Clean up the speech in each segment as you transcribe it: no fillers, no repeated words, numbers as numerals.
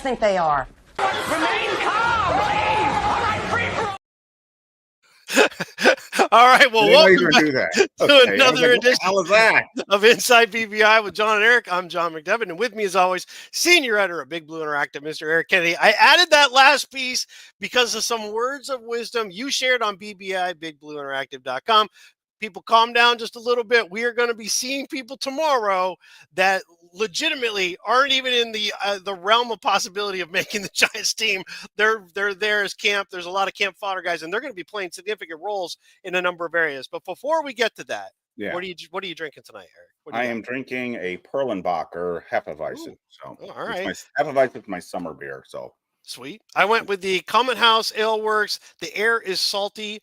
think they are. Remain calm, please. All right, free for All right, well, welcome back do that. to another What the edition hell is that? of Inside BBI with John and Eric. I'm John McDevitt, and with me, as always, senior editor of Big Blue Interactive, Mr. Eric Kennedy. I added that last piece because of some words of wisdom you shared on BBI, BigBlueInteractive.com. People, calm down just a little bit. We are going to be seeing people tomorrow that legitimately aren't even in the realm of possibility of making the Giants team. They're there as camp. There's a lot of camp fodder guys, and they're going to be playing significant roles in a number of areas. But before we get to that, what are you drinking tonight, Eric? I am drinking a Perlenbacher Hefeweizen. So, all right, Hefeweizen is my summer beer. So sweet. I went with the Common House Ale Works. The air is salty.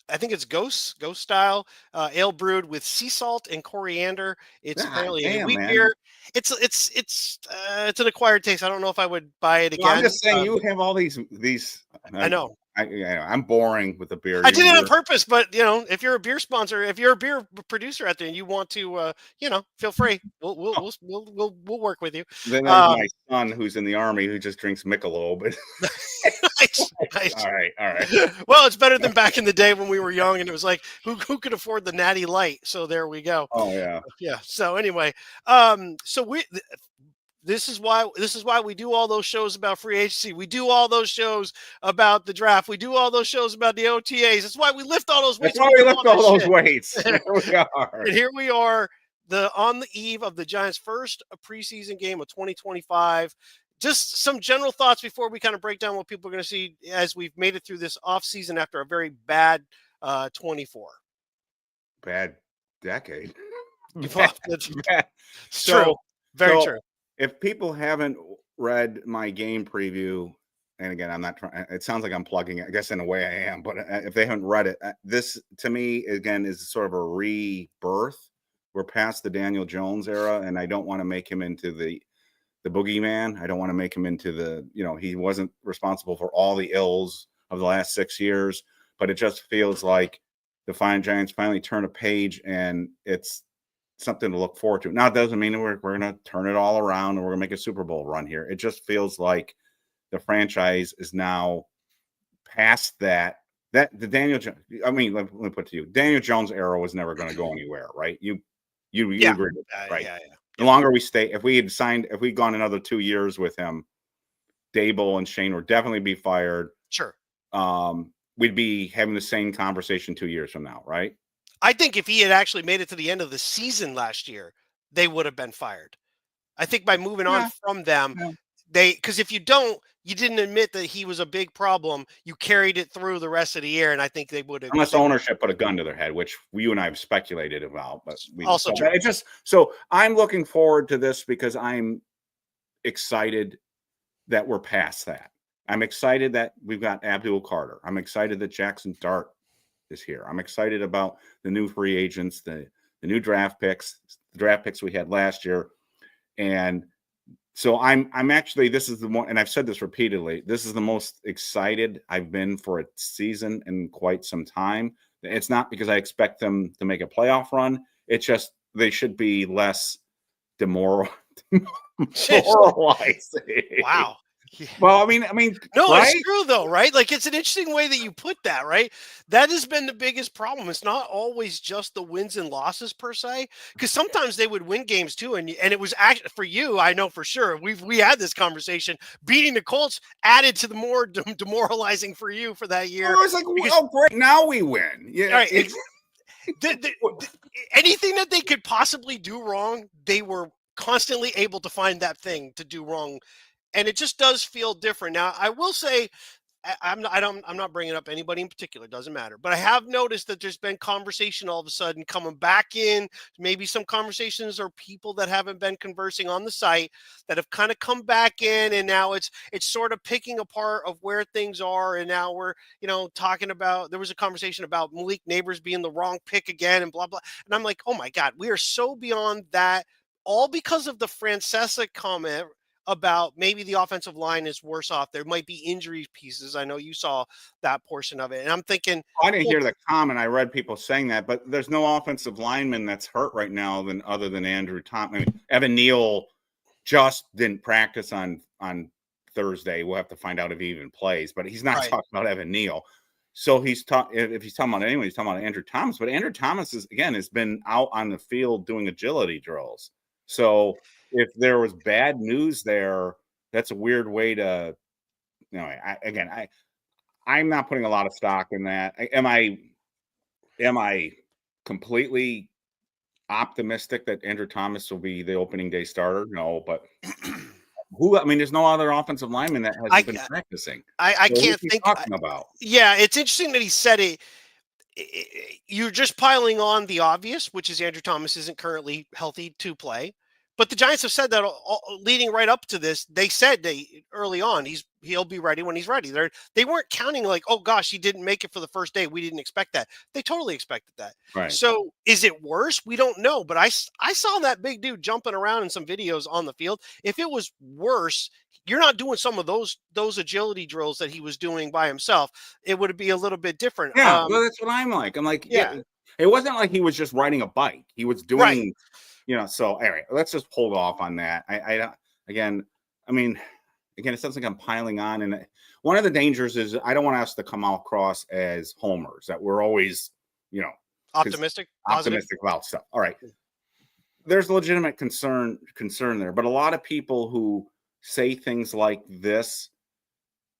I think it's ghost style ale brewed with sea salt and coriander. It's apparently a wheat beer. It's an acquired taste. I don't know if I would buy it again. I'm just saying you have all these. I know. I'm boring with the beer. I did it on purpose, but if you're a beer sponsor, if you're a beer producer out there, and you want to, feel free. We'll work with you. Then there's my son who's in the army who just drinks Michelob. Nice. All right. Well, it's better than back in the day when we were young, and it was like, who could afford the Natty Light? So there we go. Oh yeah. Yeah. So anyway, This is why we do all those shows about free agency. We do all those shows about the draft. We do all those shows about the OTAs. That's why we lift all those weights. That's why we lift all those weights. Here we are. And here we are, on the eve of the Giants' first preseason game of 2025. Just some general thoughts before we kind of break down what people are going to see as we've made it through this offseason after a very bad 24. Bad decade. It's So, true. Very true. If people haven't read my game preview, and again, I'm not trying, it sounds like I'm plugging it. I guess in a way I am, but if they haven't read it, this to me, again, is sort of a rebirth. We're past the Daniel Jones era, and I don't want to make him into the boogeyman. I don't want to make him into he wasn't responsible for all the ills of the last 6 years, but it just feels like the fine Giants finally turn a page, and it's something to look forward to. Now, it doesn't mean we're going to turn it all around and we're going to make a Super Bowl run here. It just feels like the franchise is now past that. Let me put it to you. Daniel Jones era was never going to go anywhere, right? You agree with that, right? Yeah. The longer we stay, if we'd gone another 2 years with him, Dable and Shane would definitely be fired. Sure. We'd be having the same conversation 2 years from now, right? I think if he had actually made it to the end of the season last year, they would have been fired. I think by moving on from them, because if you didn't admit that he was a big problem, you carried it through the rest of the year, and I think they would have. Unless ownership put a gun to their head, which you and I have speculated about, but so I'm looking forward to this because I'm excited that we're past that. I'm excited that we've got Abdul Carter. I'm excited that Jackson Dart is here. I'm excited about the new free agents, the new draft picks, the draft picks we had last year. And so I'm actually, this is the one, and I've said this repeatedly, this is the most excited I've been for a season in quite some time. It's not because I expect them to make a playoff run. It's just, they should be less demoralized. Wow. Yeah. Well, I mean, no, right? It's true though, right? Like, it's an interesting way that you put that, right? That has been the biggest problem. It's not always just the wins and losses per se, because sometimes they would win games too, and it was actually for you. I know for sure we had this conversation. Beating the Colts added to the more demoralizing for you for that year. I was like, oh, great, now we win. Yeah, right. Anything that they could possibly do wrong, they were constantly able to find that thing to do wrong. And it just does feel different. Now, I will say, I'm not bringing up anybody in particular. It doesn't matter. But I have noticed that there's been conversation all of a sudden coming back in. Maybe some conversations or people that haven't been conversing on the site that have kind of come back in. And now it's sort of picking apart of where things are. And now we're, talking about, there was a conversation about Malik Neighbors being the wrong pick again and blah, blah. And I'm like, oh my God, we are so beyond that, all because of the Francesa comment about maybe the offensive line is worse off. There might be injury pieces. I know you saw that portion of it. And I'm thinking, I didn't hear the comment. I read people saying that, but there's no offensive lineman that's hurt right now other than Andrew Thompson. Evan Neal just didn't practice on Thursday. We'll have to find out if he even plays, but he's not Right. talking about Evan Neal. So he's talking. If he's talking about anyone, he's talking about Andrew Thomas. But Andrew Thomas has been out on the field doing agility drills. So if there was bad news there, that's a weird way to. I'm not putting a lot of stock in that. Am I completely optimistic that Andrew Thomas will be the opening day starter? No, but there's no other offensive lineman that hasn't been practicing. I So can't who's he think. talking about? Yeah, it's interesting that he said it. You're just piling on the obvious, which is Andrew Thomas isn't currently healthy to play. But the Giants have said that leading right up to this. They said early on he'll be ready when he's ready. They weren't counting like, oh gosh, he didn't make it for the first day. We didn't expect that. They totally expected that. Right. So is it worse? We don't know. But I saw that big dude jumping around in some videos on the field. If it was worse, you're not doing some of those agility drills that he was doing by himself. It would be a little bit different. Yeah, well, that's what I'm like. I'm like, Yeah. It wasn't like he was just riding a bike. He was doing, Right. So anyway, let's just hold off on that. Again, it sounds like I'm piling on. And one of the dangers is I don't want us to come across as homers, that we're always, Optimistic about stuff. All right. There's legitimate concern there. But a lot of people who say things like this,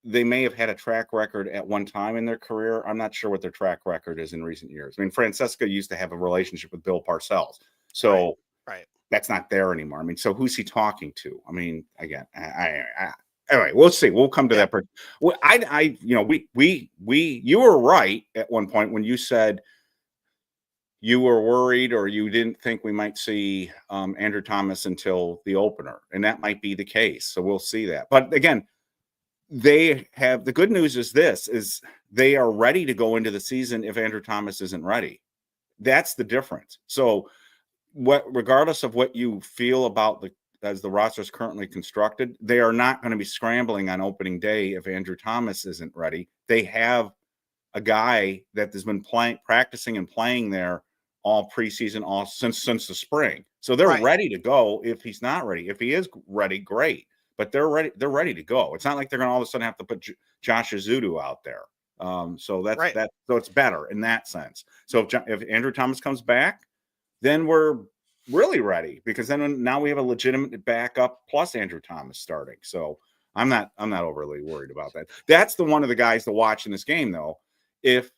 they may have had a track record at one time in their career. I'm not sure what their track record is in recent years. I mean, Francesca used to have a relationship with Bill Parcells. So right. That's not there anymore. I mean, so who's he talking to? I mean, again, anyway, we'll see. We'll come to that. Well, you were right at one point when you said you were worried or you didn't think we might see Andrew Thomas until the opener, and that might be the case. So we'll see that. But again, the good news is they are ready to go into the season if Andrew Thomas isn't ready. That's the difference. So regardless of what you feel about as the roster is currently constructed, they are not going to be scrambling on opening day if Andrew Thomas isn't ready. They have a guy that has been practicing and playing there all preseason, since the spring. So they're ready to go if he's not ready. If he is ready, great. But they're ready to go. It's not like they're going to all of a sudden have to put Josh Azudu out there. So that's that. So it's better in that sense. So if Andrew Thomas comes back, then we're really ready, because then now we have a legitimate backup plus Andrew Thomas starting. So I'm not overly worried about that. That's one of the guys to watch in this game, though. If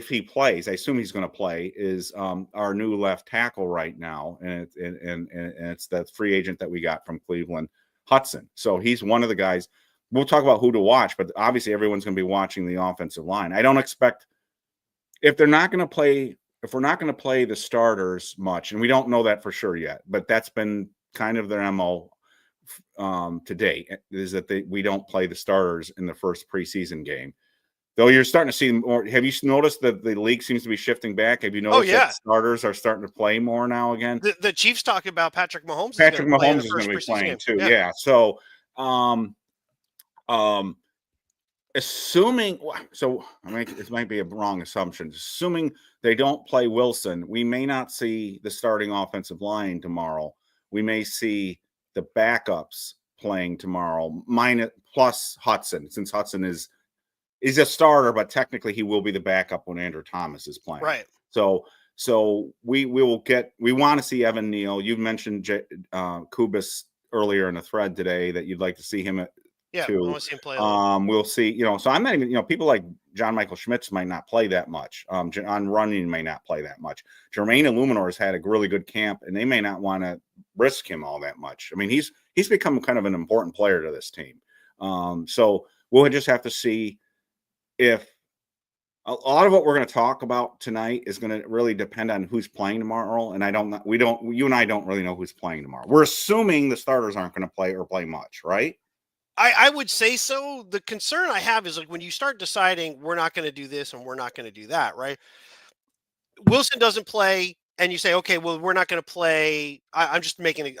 he plays, I assume he's going to play, is our new left tackle right now, and it's that free agent that we got from Cleveland, Hudson. So he's one of the guys. We'll talk about who to watch, but obviously everyone's going to be watching the offensive line. I don't expect, if we're not going to play the starters much, and we don't know that for sure yet, but that's been kind of their MO to date, is that we don't play the starters in the first preseason game. Though you're starting to see more. Have you noticed that the league seems to be shifting back? Have you noticed that starters are starting to play more now again? The Chiefs talking about Patrick Mahomes. Patrick Mahomes is going to be playing too. Yeah. So, assuming, it might be a wrong assumption. Assuming they don't play Wilson, we may not see the starting offensive line tomorrow. We may see the backups playing tomorrow, plus Hudson, since Hudson is a starter, but technically he will be the backup when Andrew Thomas is playing. Right. So we want to see Evan Neal. You mentioned Kubis earlier in the thread today that you'd like to see him we want to see him play. We'll see. So I'm not even. People like John Michael Schmitz might not play that much. John Runyon may not play that much. Jermaine Illuminor has had a really good camp, and they may not want to risk him all that much. I mean, he's become kind of an important player to this team. So we'll just have to see if a lot of what we're going to talk about tonight is going to really depend on who's playing tomorrow. And you and I don't really know who's playing tomorrow. We're assuming the starters aren't going to play or play much, right? I would say so. The concern I have is like when you start deciding we're not going to do this and we're not going to do that, right? Wilson doesn't play, and you say, okay, well, we're not going to play. I'm just making. We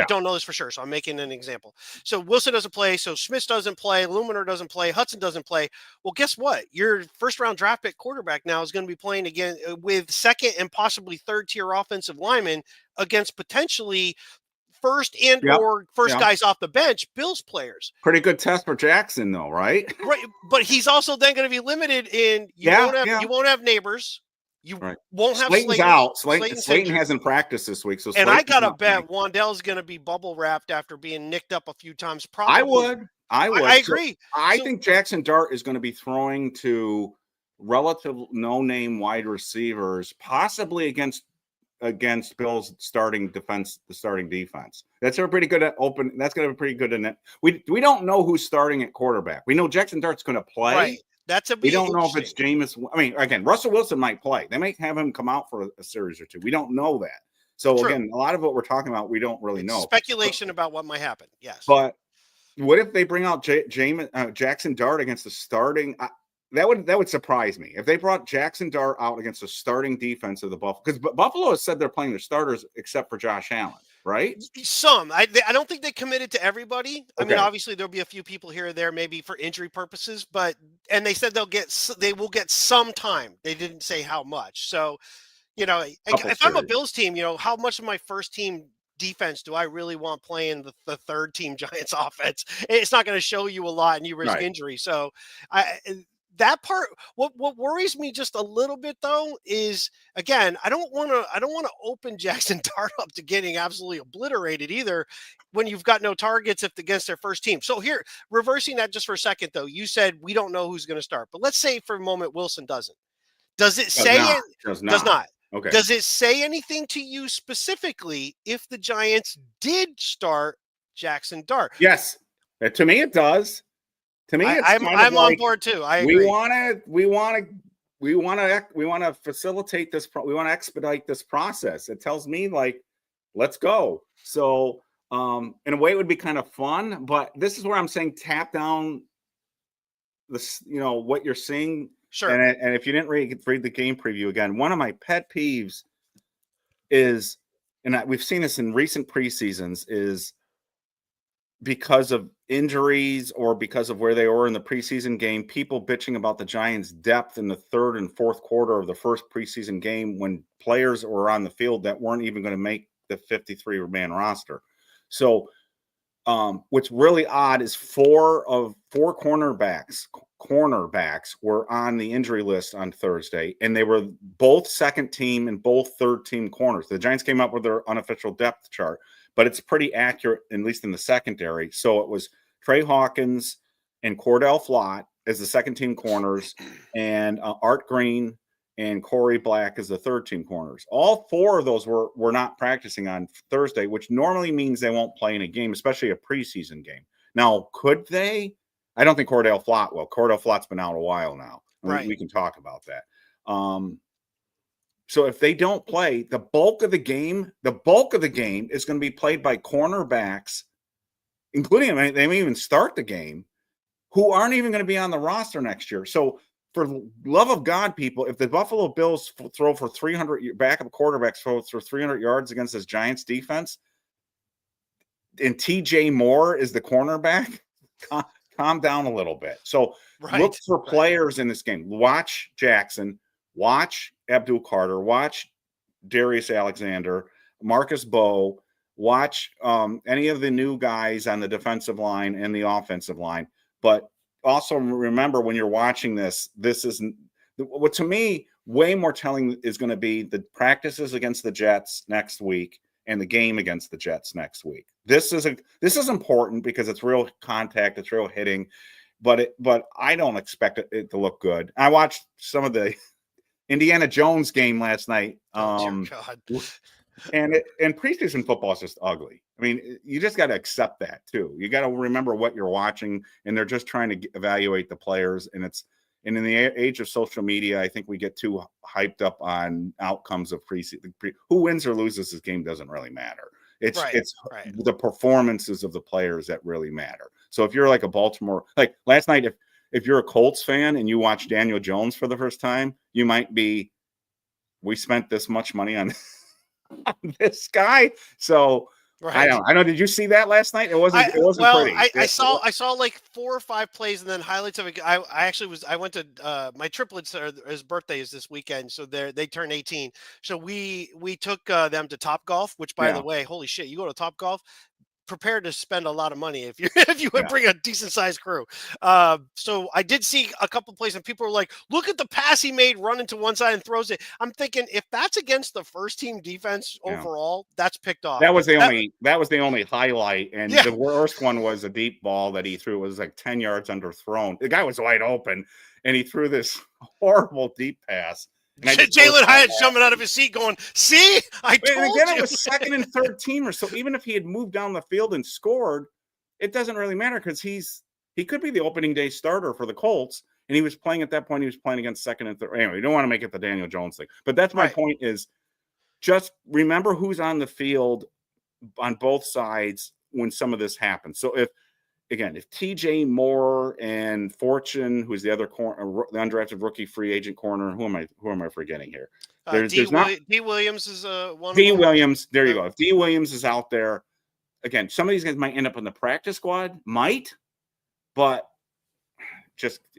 don't know this for sure, so I'm making an example. So Wilson doesn't play, so Smith doesn't play, Illuminor doesn't play, Hudson doesn't play. Well, guess what? Your first-round draft pick quarterback now is going to be playing again with second and possibly third-tier offensive linemen against potentially first and Yep. or first Yep. guys off the bench, Bills players. Pretty good test for Jackson, though, right? Right, but he's also then going to be limited in you won't have Neighbors, you Right. won't have Slayton's Slater. out. Slayton's Slayton injured. hasn't practiced this week, so And I Slayton's gotta not bet playing. Wandell's going to be bubble wrapped after being nicked up a few times. Probably, I would. I So agree. I So- think Jackson Dart is going to be throwing to relative no-name wide receivers, possibly against Bill's starting defense, the starting defense. That's a pretty good at open. That's going to be pretty good in it. We don't know who's starting at quarterback. We know Jackson Dart's going to play. Right. That's We don't know if it's Jameis. I mean, again, Russell Wilson might play. They might have him come out for a series or two. We don't know that. So True. again, a lot of what we're talking about, we don't really know. Speculation about what might happen. Yes. But what if they bring out Jackson Dart against the starting? That would surprise me if they brought Jackson Dart out against the starting defense of the Buffalo, because Buffalo has said they're playing their starters except for Josh Allen, right? Some. I don't think they committed to everybody. I mean, Okay. obviously there'll be a few people here or there, maybe for injury purposes, and they said they will get some time. They didn't say how much. So, if I'm a Bills team, how much of my first team defense do I really want playing the third team Giants offense? It's not going to show you a lot, and you risk injury. So, that part, what worries me just a little bit though is, again, I don't want to open Jackson Dart up to getting absolutely obliterated either when you've got no targets against their first team. So here, reversing that just for a second though, you said we don't know who's going to start, but let's say for a moment Wilson doesn't. Does it say it? Does not. Okay. Does it say anything to you specifically if the Giants did start Jackson Dart? Yes, to me it does. To me, I'm on board too. I agree. We want to facilitate this. We want to expedite this process. It tells me let's go. So, in a way, it would be kind of fun. But this is where I'm saying tap down this. What you're seeing. Sure. And if you didn't read the game preview again, one of my pet peeves is, and we've seen this in recent preseasons, is because of injuries or because of where they were in the preseason game, people bitching about the Giants' depth in the third and fourth quarter of the first preseason game when players were on the field that weren't even going to make the 53-man roster. So what's really odd is four cornerbacks were on the injury list on Thursday, and they were both second team and both third team corners. The Giants came up with their unofficial depth chart, but it's pretty accurate, at least in the secondary. So it was Trey Hawkins and Cordell Flott as the second team corners, and Art Green and Corey Black as the third team corners. All four of those were not practicing on Thursday, which normally means they won't play in a game, especially a preseason game. Now, could they? I don't think Cordell Flott will. Cordell Flott's been out a while now. Right. We can talk about that. So if they don't play, the bulk of the game is going to be played by cornerbacks, including, they may even start the game, who aren't even going to be on the roster next year. So for love of God, people, if the Buffalo Bills throw for 300, backup quarterbacks throw for 300 yards against this Giants defense, and TJ Moore is the cornerback, calm down a little bit. So look for players in this game. Watch Jackson, watch Abdul Carter, watch Darius Alexander, Marcus Bowe, watch any of the new guys on the defensive line and the offensive line. But also remember, when you're watching this isn't what, to me, way more telling is going to be the practices against the Jets next week and the game against the Jets next week. This is important because it's real contact, it's real hitting, but I don't expect it to look good. I watched some of the Indiana Jones game last night. Oh, dear God. And preseason football is just ugly. I mean, you just got to accept that too. You got to remember what you're watching, and they're just trying to evaluate the players. And in the age of social media, I think we get too hyped up on outcomes of preseason. Who wins or loses this game doesn't really matter. It's the performances of the players that really matter. So if you're like a Baltimore, like last night, if you're a Colts fan and you watch Daniel Jones for the first time, you might be, we spent this much money on this guy. So Right. I know. Did you see that last night? It wasn't pretty. I saw like 4 or 5 plays and then highlights of it. I went to my triplets his birthday is this weekend, so they turn 18. So we took them to Top Golf, which by the Yeah. way, holy shit, you go to Top Golf, prepared to spend a lot of money if you if you would Yeah. bring a decent sized crew. So I did see a couple plays and people were like, "Look at the pass he made, running to one side and throws it." I'm thinking if that's against the first team defense Yeah. overall, that's picked off. That was the only highlight, and Yeah. the worst one was a deep ball that he threw. It was like 10 yards underthrown. The guy was wide open, and he threw this horrible deep pass. Jalen Hyatt's jumping out of his seat, going, "See, I told you." And again, it was second and third teamers. So even if he had moved down the field and scored, it doesn't really matter because he could be the opening day starter for the Colts. And he was playing at that point. He was playing against second and third. Anyway, you don't want to make it the Daniel Jones thing. But that's my point is just remember who's on the field on both sides when some of this happens. So if TJ Moore and Fortune, who's the other corner, the undrafted rookie free agent corner, who am I forgetting here? D. Williams is one. D. Williams, there you go. If D. Williams is out there, again, some of these guys might end up in the practice squad, but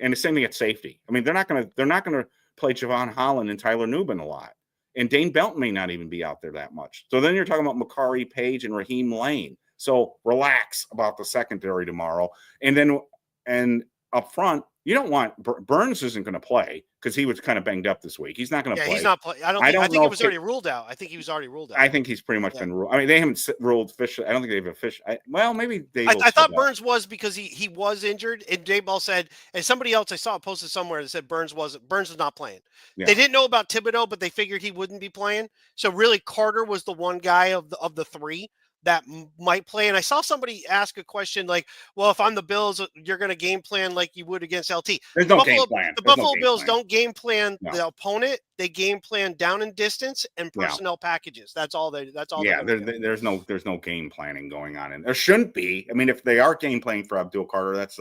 and the same thing at safety. I mean, they're not gonna play Javon Holland and Tyler Nubin a lot, and Dane Belton may not even be out there that much. So then you're talking about Makari Page and Raheem Lane. So relax about the secondary tomorrow. And up front, you don't want Burns isn't going to play because he was kind of banged up this week. He's not going to play. He's not playing. I think he was already ruled out. I think he was already ruled out. I think he's pretty much been ruled. I mean, they haven't ruled officially. I don't think they've officially. Well, maybe they. I thought Burns was because he was injured. And Dayball said, and somebody else I saw posted somewhere that said Burns was not playing. Yeah. They didn't know about Thibodeau, but they figured he wouldn't be playing. So really, Carter was the one guy of the three that might play. And I saw somebody ask a question like, well, if I'm the Bills, you're going to game plan like you would against LT. There's no game plan. The Buffalo Bills don't game plan the opponent. They game plan down and distance and personnel packages. That's all. Yeah, there's no game planning going on. And there shouldn't be. I mean, if they are game playing for Abdul Carter, that's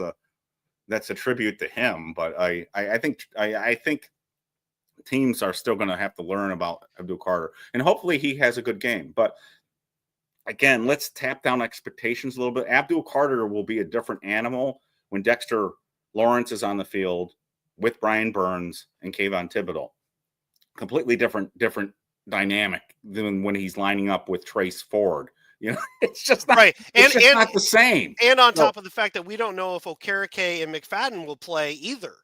a tribute to him. But I think teams are still going to have to learn about Abdul Carter. And hopefully he has a good game. But again, let's tap down expectations a little bit. Abdul Carter will be a different animal when Dexter Lawrence is on the field with Brian Burns and Kayvon Thibodeau. Completely different dynamic than when he's lining up with Trace Ford. You know, it's just not right. It's just not the same. And on top of the fact that we don't know if Okereke and McFadden will play either.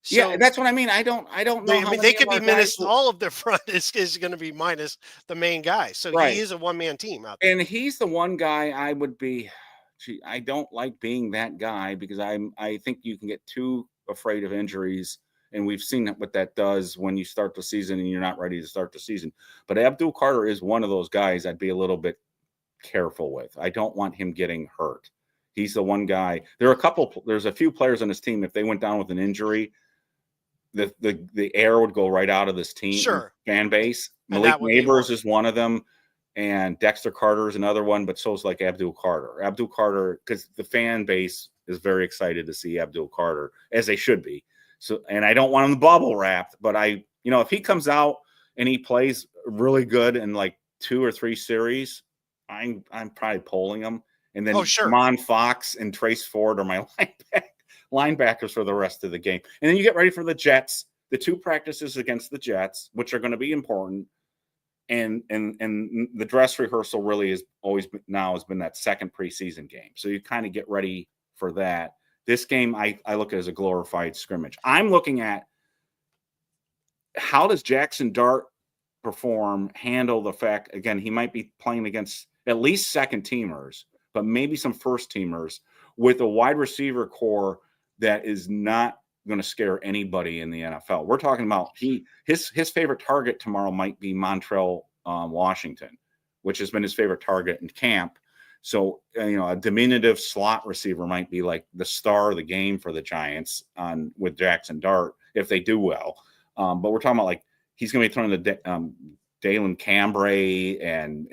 So, yeah, that's what I mean. I don't know. I mean, they could be minus. All of their front is going to be minus the main guy. So he is a one-man team out there. And he's the one guy I would be. I don't like being that guy because I think you can get too afraid of injuries, and we've seen what that does when you start the season and you're not ready to start the season. But Abdul Carter is one of those guys I'd be a little bit careful with. I don't want him getting hurt. He's the one guy. There's a few players on his team. If they went down with an injury, the air would go right out of this team fan base. Malik Neighbors is one of them, and Dexter Carter is another one, but so is like Abdul Carter. Abdul Carter, because the fan base is very excited to see Abdul Carter, as they should be. So, and I don't want him bubble wrapped, but if he comes out and he plays really good in like 2 or 3 series, I'm probably polling him. And then Mon Fox and Trace Ford are my linebackers for the rest of the game. And then you get ready for the Jets, the 2 practices against the Jets, which are going to be important. And the dress rehearsal really has been that second preseason game. So you kind of get ready for that. This game, I look at as a glorified scrimmage. I'm looking at how does Jackson Dart handle the fact, again, he might be playing against at least second teamers, but maybe some first teamers with a wide receiver core that is not going to scare anybody in the NFL. We're talking about his favorite target tomorrow might be Montrell Washington, which has been his favorite target in camp. So, a diminutive slot receiver might be like the star of the game for the Giants with Jackson Dart if they do well. But we're talking about like he's going to be throwing the Dalen Cambray and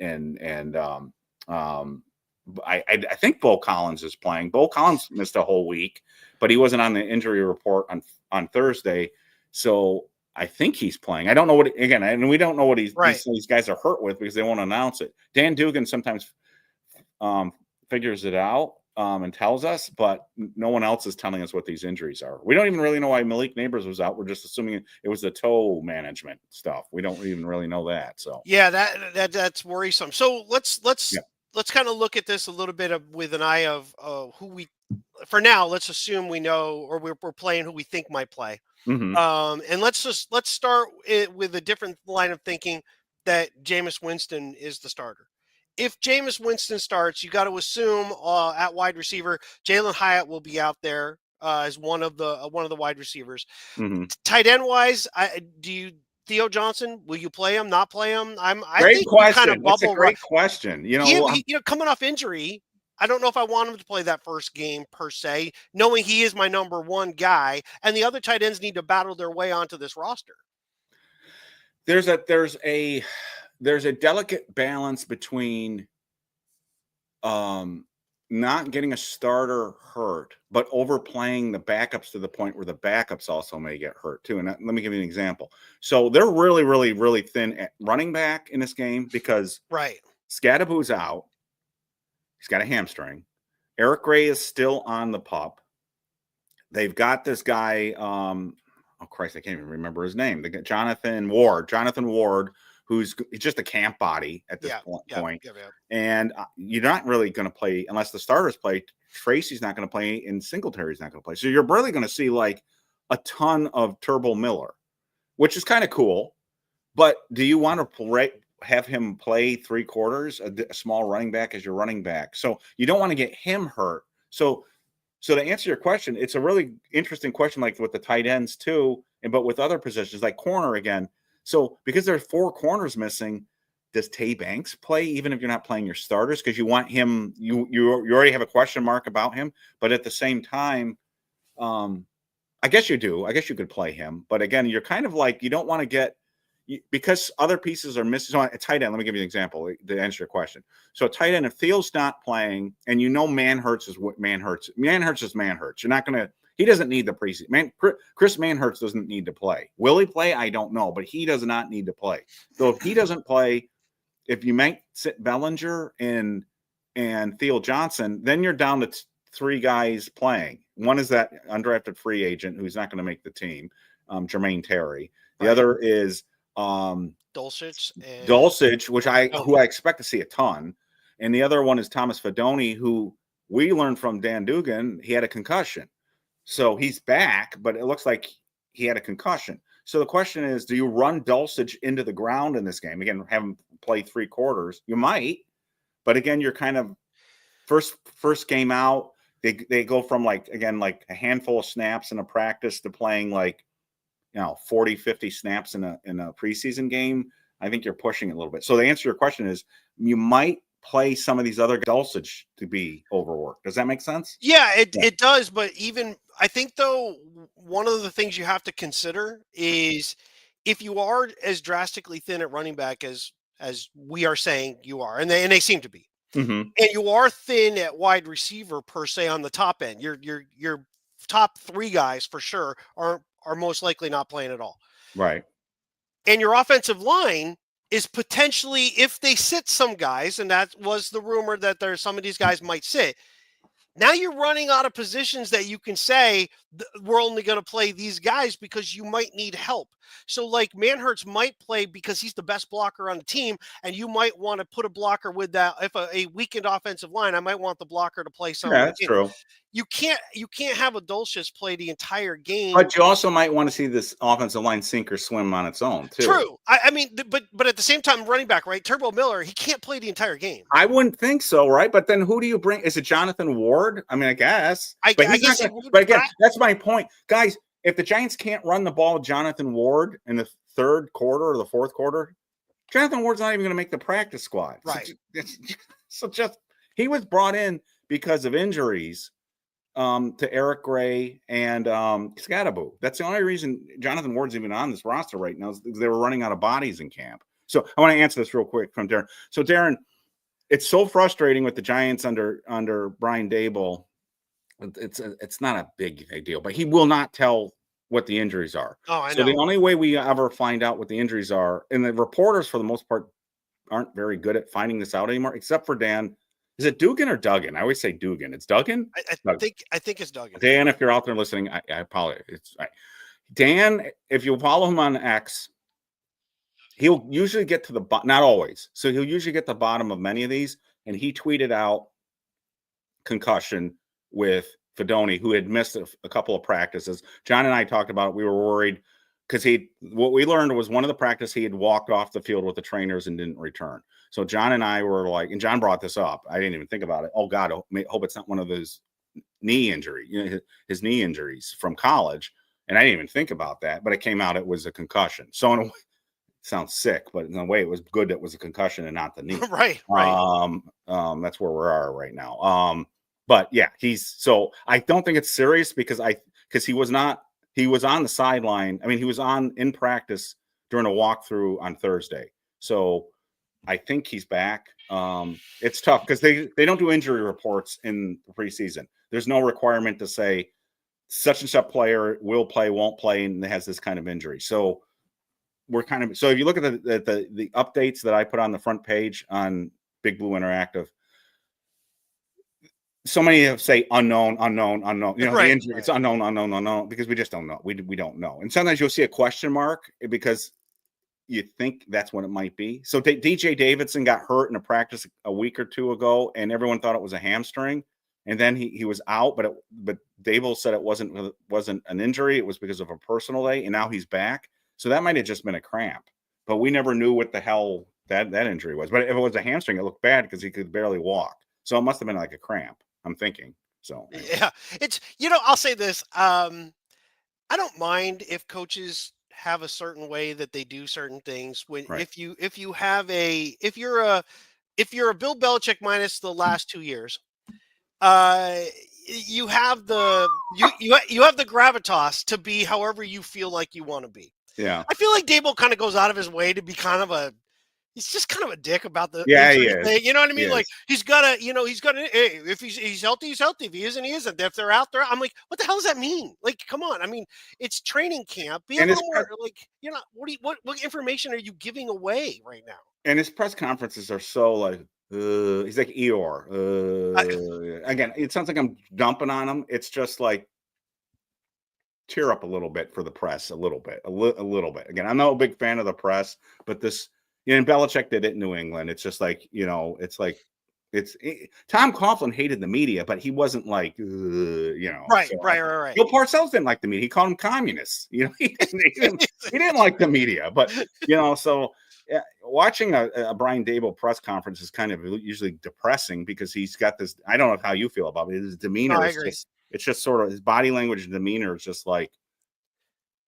I think Bo Collins is playing. Bo Collins missed a whole week, but he wasn't on the injury report on Thursday. So I think he's playing. I don't know and we don't know what these guys are hurt with because they won't announce it. Dan Dugan sometimes figures it out and tells us, but no one else is telling us what these injuries are. We don't even really know why Malik Neighbors was out. We're just assuming it was the toe management stuff. We don't even really know that. So yeah, that's worrisome. So let's kind of look at this a little bit with an eye of who we. For now, let's assume we know, or we're playing who we think might play. And let's start it with a different line of thinking that Jameis Winston is the starter. If Jameis Winston starts, you got to assume at wide receiver, Jalen Hyatt will be out there as one of the wide receivers. Tight end wise, Theo Johnson, will you play him? Not play him? I great think question. kind of It's a bubble. great question. He, coming off injury, I don't know if I want him to play that first game per se, knowing he is my number one guy, and the other tight ends need to battle their way onto this roster. There's a delicate balance between not getting a starter hurt, but overplaying the backups to the point where the backups also may get hurt too. And let me give you an example. So they're really, really, really thin at running back in this game because Scadaboo's out. He's got a hamstring. Eric Gray is still on the pup. They've got this guy. Oh Christ, I can't even remember his name. They got Jonathan Ward, who's just a camp body at this point. And you're not really going to play unless the starters play. Tracy's not going to play, and Singletary's not going to play. So you're really going to see like a ton of Turbo Miller, which is kind of cool. But do you want to have him play 3 quarters, a small running back as your running back? So you don't want to get him hurt. So to answer your question, it's a really interesting question, like with the tight ends too, but with other positions like corner again. So because there's 4 corners missing, does Tay Banks play even if you're not playing your starters? Because you want him, you already have a question mark about him, but at the same time, I guess you do. I guess you could play him, but again, you're kind of like you don't want to get. Because other pieces are missing. So a tight end, let me give you an example to answer your question. So a tight end, if Thiel's not playing, and Manhertz is what Manhertz. Manhertz is Manhertz. You're not going to. He doesn't need the preseason. Chris Manhertz doesn't need to play. Will he play? I don't know, but he does not need to play. So if he doesn't play, if you might sit Bellinger and Theo Johnson, then you're down to 3 guys playing. One is that undrafted free agent who's not going to make the team, Jermaine Terry. The other is Dulcich, who I expect to see a ton, and the other one is Thomas Fedoni, who we learned from Dan Dugan he had a concussion, so he's back, but it looks like he had a concussion. So the question is, do you run Dulcich into the ground in this game again? Have him play 3 quarters? You might, but again, you're kind of first game out. They go from like a handful of snaps in a practice to playing 40, 50 snaps in a preseason game. I think you're pushing it a little bit. So the answer to your question is you might play some of these other Dulcich to be overworked. Does that make sense? Yeah, it does. But even I think though, one of the things you have to consider is if you are as drastically thin at running back as we are saying you are, and they seem to be, and you are thin at wide receiver per se on the top end, your top 3 guys for sure are most likely not playing at all. Right. And your offensive line is potentially, if they sit some guys, and that was the rumor that there's some of these guys might sit, now you're running out of positions that you can say we're only going to play these guys because you might need help. So like Manhertz might play because he's the best blocker on the team, and you might want to put a blocker with that. If a weakened offensive line, I might want the blocker to play some. Yeah, that's true. You can't have a Dulcich play the entire game. But you also might want to see this offensive line sink or swim on its own too. True. I mean, but at the same time, running back, right? Turbo Miller, he can't play the entire game. I wouldn't think so, right? But then who do you bring? Is it Jonathan Ward? I mean, I guess. But again, that's my point. Guys, if the Giants can't run the ball with Jonathan Ward in the 3rd quarter or the 4th quarter, Jonathan Ward's not even going to make the practice squad. Right. So he was brought in because of injuries to Eric Gray and Scadaboo. That's the only reason Jonathan Ward's even on this roster right now is they were running out of bodies in camp. So I want to answer this real quick from Darren. So Darren, it's so frustrating with the Giants under Brian Daboll. It's not a big deal, but he will not tell what the injuries are. Oh, I know. So the only way we ever find out what the injuries are, and the reporters for the most part aren't very good at finding this out anymore, except for Dan Is it Dugan or Duggan? I always say Dugan. It's Duggan. I think it's Duggan. Dan, if you're out there listening, I apologize. It's Dan. If you follow him on X, he'll usually get to the bottom. Not always. So he'll usually get to the bottom of many of these. And he tweeted out concussion with Fedoni, who had missed a couple of practices. John and I talked about it. We were worried because what we learned was one of the practice he had walked off the field with the trainers and didn't return. So John and I were like, and John brought this up. I didn't even think about it. Oh God, I hope it's not one of those knee injury, his knee injuries from college. And I didn't even think about that, but it came out it was a concussion. So in a way, it sounds sick, but in a way it was good that it was a concussion and not the knee. Right. That's where we are right now. But yeah, so I don't think it's serious because he was on the sideline. I mean, he was in practice during a walkthrough on Thursday. So I think he's back. It's tough because they don't do injury reports in the preseason. There's no requirement to say such and such player will play, won't play, and has this kind of injury. So so if you look at the updates that I put on the front page on Big Blue Interactive, so many of say unknown. Right, the injury, right. It's unknown, because we just don't know. We don't know. And sometimes you'll see a question mark because you think that's what it might be. So DJ Davidson got hurt in a practice a week or two ago, and everyone thought it was a hamstring. And then he was out, but Dable said it wasn't an injury. It was because of a personal day, and now he's back. So that might have just been a cramp. But we never knew what the hell that injury was. But if it was a hamstring, it looked bad because he could barely walk. So it must have been like a cramp, I'm thinking. So yeah, it's I'll say this. I don't mind if coaches have a certain way that they do certain things. Right. If you're a Bill Belichick minus the last 2 years, you have the gravitas to be however you feel like you want to be. Yeah, I feel like Dable kind of goes out of his way to be he's just kind of a dick about the injury thing. You know what I mean? Like he's got to, hey, if he's healthy, he's healthy. If he isn't, he isn't. If they're out there, I'm like, what the hell does that mean? Like, come on. I mean, it's training camp. Be a little more like, what information are you giving away right now? And his press conferences are so like, he's like Eeyore. Again, it sounds like I'm dumping on him. It's just like, cheer up a little bit for the press, a little bit. Again, I'm not a big fan of the press, but this, and Belichick did it in New England. It's just like, Tom Coughlin hated the media, but he wasn't like, Right. Bill Parcells didn't like the media. He called them communists. He didn't like the media, but so watching a Brian Dable press conference is kind of usually depressing because he's got this. I don't know how you feel about it. His demeanor is it's just sort of his body language and demeanor is just like.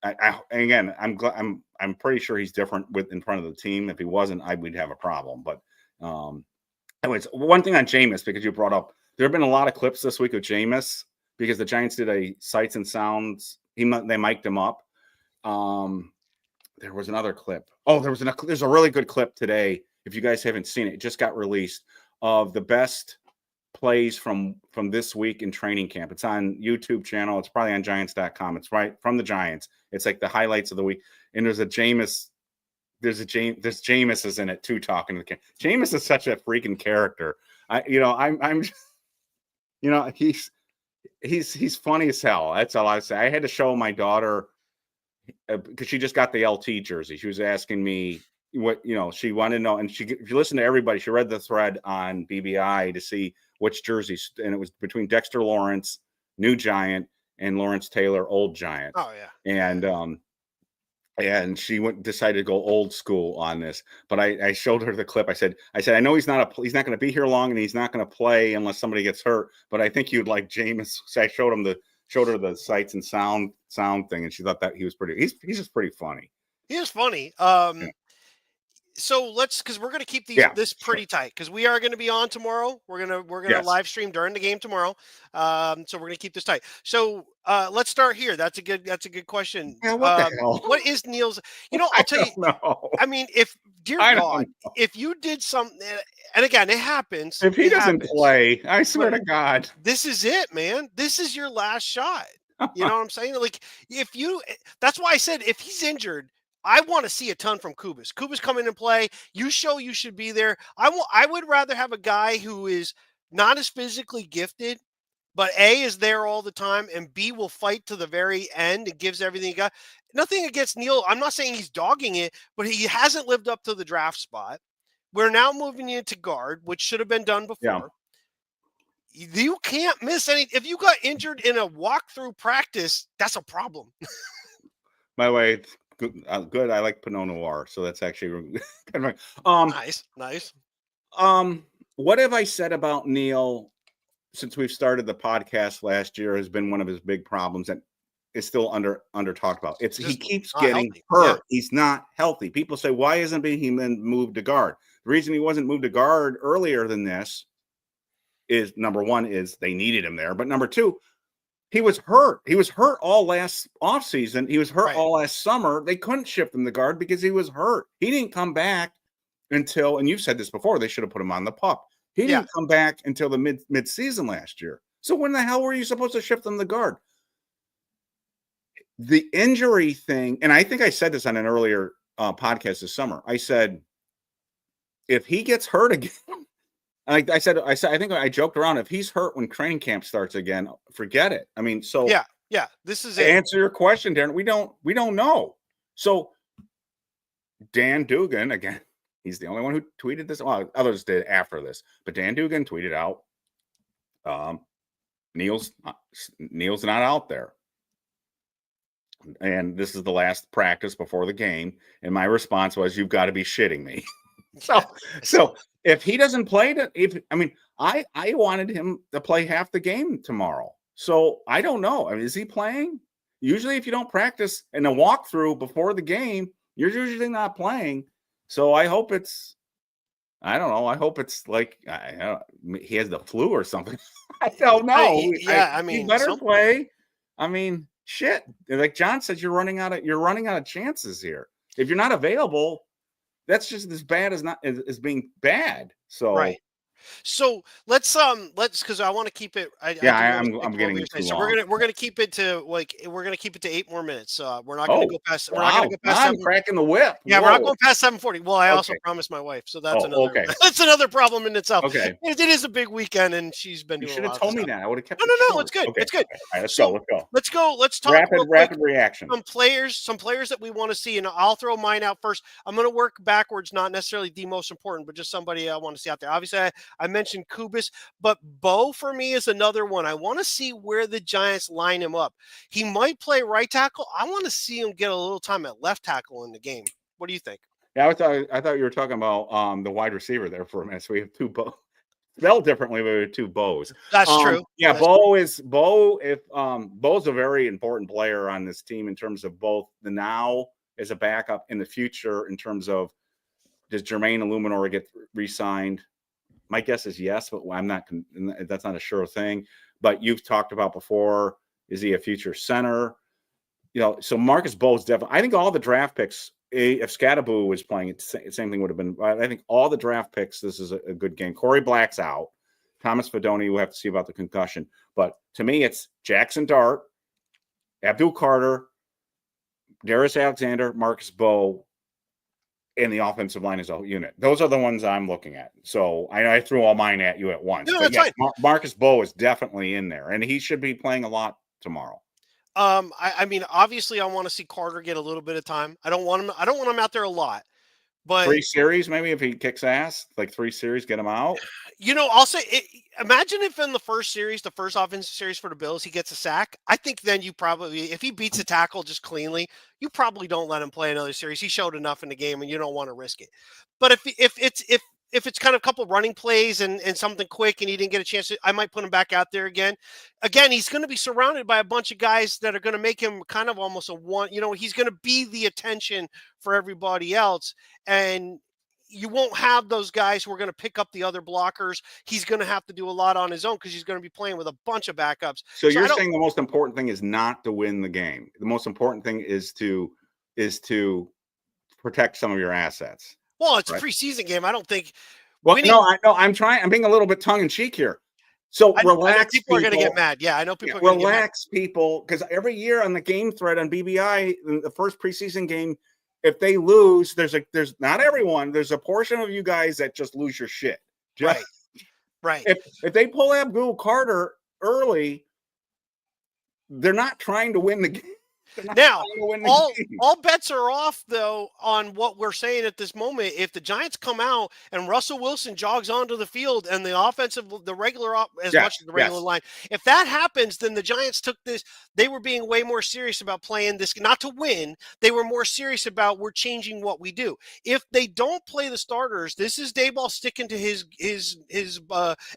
I'm pretty sure he's different in front of the team. If he wasn't, we'd have a problem. But anyways, one thing on Jameis, because you brought up, there have been a lot of clips this week of Jameis because the Giants did a sights and sounds. They mic'd him up. There was another clip. Oh, there's a really good clip today. If you guys haven't seen it, it just got released of the best plays from this week in training camp. It's on YouTube channel. It's probably on Giants.com. It's right from the Giants. It's like the highlights of the week. And there's Jameis is in it too, talking to the camera. Jameis is such a freaking character. He's funny as hell. That's all I say. I had to show my daughter because she just got the LT jersey. She was asking me what she wanted to know, and if you listen to everybody, she read the thread on BBI to see which jerseys, and it was between Dexter Lawrence, New Giant, and Lawrence Taylor, Old Giant. Oh yeah. And she decided to go old school on this. But I showed her the clip. I said, I know he's not going to be here long, and he's not going to play unless somebody gets hurt. But I think you'd like Jameis. So I showed her the sights and sound thing, and she thought that he was pretty. He's just pretty funny. He is funny. So because we're going to keep this pretty tight because we are going to be on tomorrow. We're going to live stream during the game tomorrow. So we're going to keep this tight. So let's start here. That's a good question. Yeah, what the hell? What is Neal's? I'll tell you. Know. I mean, if you did something, and again, it happens. If he doesn't play, I swear to God, this is it, man. This is your last shot. You know what I'm saying? Like that's why I said if he's injured. I want to see a ton from Kubas. Kubas come in and play. You show you should be there. I would rather have a guy who is not as physically gifted, but A, is there all the time, and B, will fight to the very end and gives everything he got. Nothing against Neal. I'm not saying he's dogging it, but he hasn't lived up to the draft spot. We're now moving into guard, which should have been done Yeah. before. You can't miss any. If you got injured in a walkthrough practice, that's a problem. By the way, it's good. Good. I like Pinot Noir, so that's actually Nice. What have I said about Neal since we've started the podcast last year has been one of his big problems that is still under talked about. It's he keeps getting healthy. hurt. Yeah. He's not healthy. People say, why isn't he been moved to guard? The reason he wasn't moved to guard earlier than this is, number one, is they needed him there. But number two, he was hurt. He was hurt all last offseason. He was hurt all last summer. They couldn't shift him to guard because he was hurt. He didn't come back until, and you've said this before, they should have put him on the pup. He didn't come back until the mid-season last year. So when the hell were you supposed to shift him to guard? The injury thing, and I think I said this on an earlier podcast this summer. I said, if he gets hurt again, I think I joked around, if he's hurt when training camp starts again, forget it. I mean, so yeah. This is to answer your question, Darren. We don't know. So Dan Dugan, again, he's the only one who tweeted this. Well, others did after this, but Dan Dugan tweeted out, Neal's not out there. And this is the last practice before the game. And my response was, you've got to be shitting me. So if he doesn't play, I wanted him to play half the game tomorrow. So I don't know. I mean, is he playing? Usually if you don't practice in a walkthrough before the game, you're usually not playing. So I hope it's, I don't know. I hope it's like he has the flu or something. I don't know. He better play. I mean, shit. Like John says, you're running out of chances here. If you're not available, that's just as bad as being bad. So right. So let's because I want to keep it. I'm getting too long. So we're gonna keep it to 8 more minutes. We're not gonna go past. We're not gonna go past. I'm cracking the whip. Yeah, we're not going past 7:40. Well, I also promised my wife, so that's another. That's another problem in itself. Okay, it is a big weekend, and she's been. You should have told me that. I would have kept. No, it's good. Okay. It's good. All right, let's go. Let's talk rapid reaction. Some players that we want to see, and I'll throw mine out first. I'm going to work backwards, not necessarily the most important, but just somebody I want to see out there. Obviously, I mentioned Kubis, but Bo for me is another one. I want to see where the Giants line him up. He might play right tackle. I want to see him get a little time at left tackle in the game. What do you think? Yeah, I thought you were talking about the wide receiver there for a minute. So we have two Bo. Spelled differently, but we have two Bows. That's true. Yeah, Bo's a very important player on this team in terms of both the now as a backup in the future in terms of, does Jermaine Illuminor get re-signed? My guess is yes, but that's not a sure thing. But you've talked about before, is he a future center? So Marcus Bo's definitely, I think all the draft picks, if Scadaboo was playing, same thing would have been. I think all the draft picks, this is a good game. Corey Black's out. Thomas Fedoni, we'll have to see about the concussion. But to me, it's Jackson Dart, Abdul Carter, Darius Alexander, Marcus Bo, and the offensive line as a unit. Those are the ones I'm looking at. So I threw all mine at you at once. No, that's fine. Marcus Bo is definitely in there, and he should be playing a lot tomorrow. I mean, obviously, I want to see Carter get a little bit of time. I don't want him out there a lot. But 3 series, maybe, if he kicks ass, like 3 series, get him out. I'll say, imagine if in the first offensive series for the Bills, he gets a sack. I think then you probably, if he beats a tackle just cleanly, you probably don't let him play another series. He showed enough in the game, and you don't want to risk it. But if it's kind of a couple running plays and something quick and he didn't get a chance to, I might put him back out there again. Again, he's going to be surrounded by a bunch of guys that are going to make him kind of almost a one, he's going to be the attention for everybody else. And you won't have those guys who are going to pick up the other blockers. He's going to have to do a lot on his own because he's going to be playing with a bunch of backups. So you're saying the most important thing is not to win the game. The most important thing is to protect some of your assets. Well, it's a preseason game. I don't think. Well, no, I know. I'm being a little bit tongue in cheek here. So relax. People are going to get mad. Yeah, I know people. Are relax, people, because every year on the game thread on BBI, in the first preseason game, if they lose, there's not everyone. There's a portion of you guys that just lose your shit. Right. Right. If they pull Abdul Carter early, they're not trying to win the game. Now, all bets are off, though, on what we're saying at this moment. If the Giants come out and Russell Wilson jogs onto the field and the regular line, if that happens, then the Giants took this. They were being way more serious about playing this, not to win. They were more serious about we're changing what we do. If they don't play the starters, this is Daboll sticking to his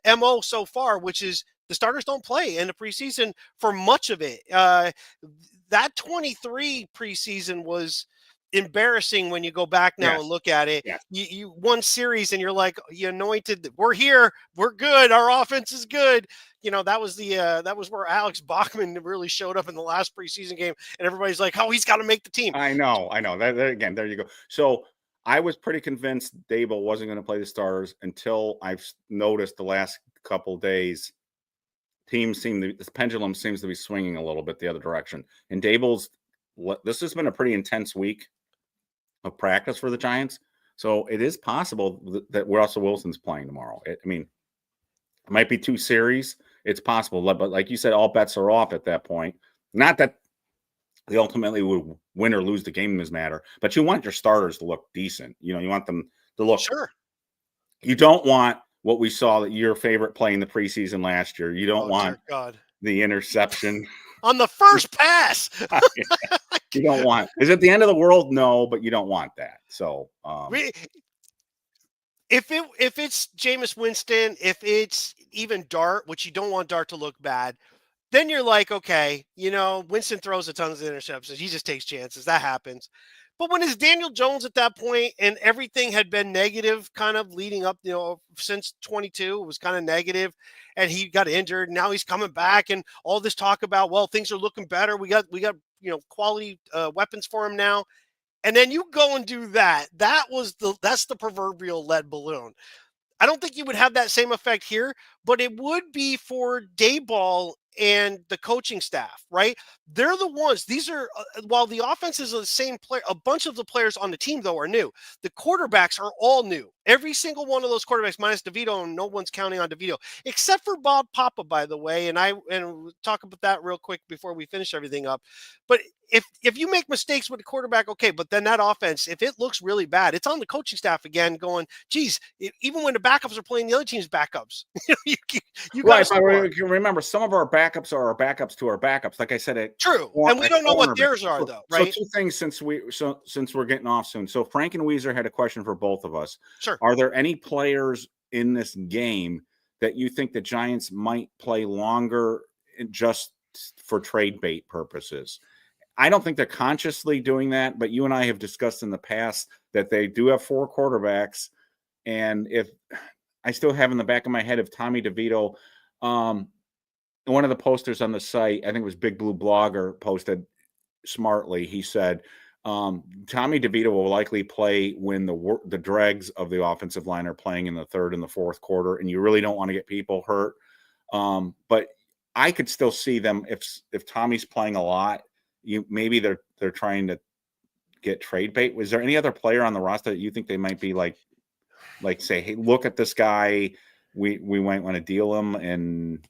MO so far, which is the starters don't play in the preseason for much of it. That 23 preseason was embarrassing when you go back now and look at it. Yes. You won series and you're like, you anointed, we're here, we're good, our offense is good. That was where Alex Bachman really showed up in the last preseason game, and everybody's like, oh, he's got to make the team. I know. Again, there you go. So I was pretty convinced Daboll wasn't going to play the starters until I've noticed the last couple days this pendulum seems to be swinging a little bit the other direction. And this has been a pretty intense week of practice for the Giants. So it is possible that Russell Wilson's playing tomorrow. It might be 2 series. It's possible. But like you said, all bets are off at that point. Not that they ultimately would win or lose the game in this matter, but you want your starters to look decent. You want them to look. Sure. You don't want what we saw that your favorite play in the preseason last year. You don't want the interception on the first pass. You don't want. Is it the end of the world? No, but you don't want that. So if it's Jameis Winston, if it's even Dart, which you don't want Dart to look bad, then you're like, okay, Winston throws a ton of interceptions. He just takes chances. That happens. But when it's Daniel Jones at that point and everything had been negative kind of leading up, since 22, it was kind of negative, and he got injured. Now he's coming back, and all this talk about, well, things are looking better. We got quality weapons for him now. And then you go and do that. That's the proverbial lead balloon. I don't think you would have that same effect here, but it would be for Daboll and the coaching staff, right? They're the ones. These are while the offense is the same player, a bunch of the players on the team though are new. The quarterbacks are all new. Every single one of those quarterbacks, minus DeVito, and no one's counting on DeVito except for Bob Papa, by the way. And we'll talk about that real quick before we finish everything up. But if you make mistakes with the quarterback, okay, but then that offense, if it looks really bad, it's on the coaching staff again going, geez, even when the backups are playing the other team's backups, you guys remember some of our backups are our backups to our backups. Like I said, true. And we don't know what theirs are though, right? So 2 things since we're getting off soon. So Frank and Weezer had a question for both of us. Sure. Are there any players in this game that you think the Giants might play longer just for trade bait purposes? I don't think they're consciously doing that, but you and I have discussed in the past that they do have 4 quarterbacks. And if I still have in the back of my head of Tommy DeVito, one of the posters on the site, I think it was Big Blue Blogger, posted smartly. He said, Tommy DeVito will likely play when the dregs of the offensive line are playing in the 3rd and the 4th quarter, and you really don't want to get people hurt. But I could still see them if Tommy's playing a lot. Maybe they're trying to get trade bait. Was there any other player on the roster that you think they might be like say, hey, look at this guy, we might want to deal him? And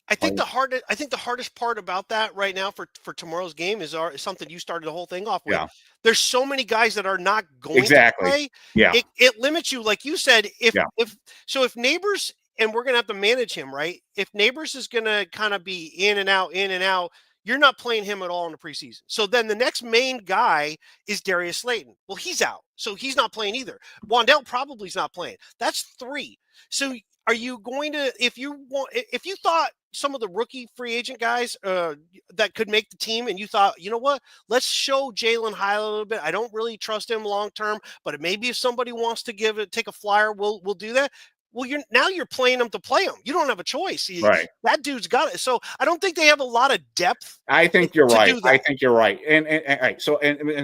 I think the hardest part about that right now for tomorrow's game is something you started the whole thing off with. Yeah. There's so many guys that are not going to play. Yeah. It limits you, like you said. If Neighbors, and we're gonna have to manage him, right? If Neighbors is gonna kind of be in and out, you're not playing him at all in the preseason. So then the next main guy is Darius Slayton. Well, he's out, so he's not playing either. Wandell probably is not playing. That's 3. So are you going to, if you thought some of the rookie free agent guys that could make the team, and you thought, you know what, let's show Jalen Hyatt a little bit. I don't really trust him long term, but maybe if somebody wants to take a flyer, we'll do that. Well, you're playing them to play them. You don't have a choice. Right. That dude's got it. So I don't think they have a lot of depth. I think you're right. I think you're right. And right. So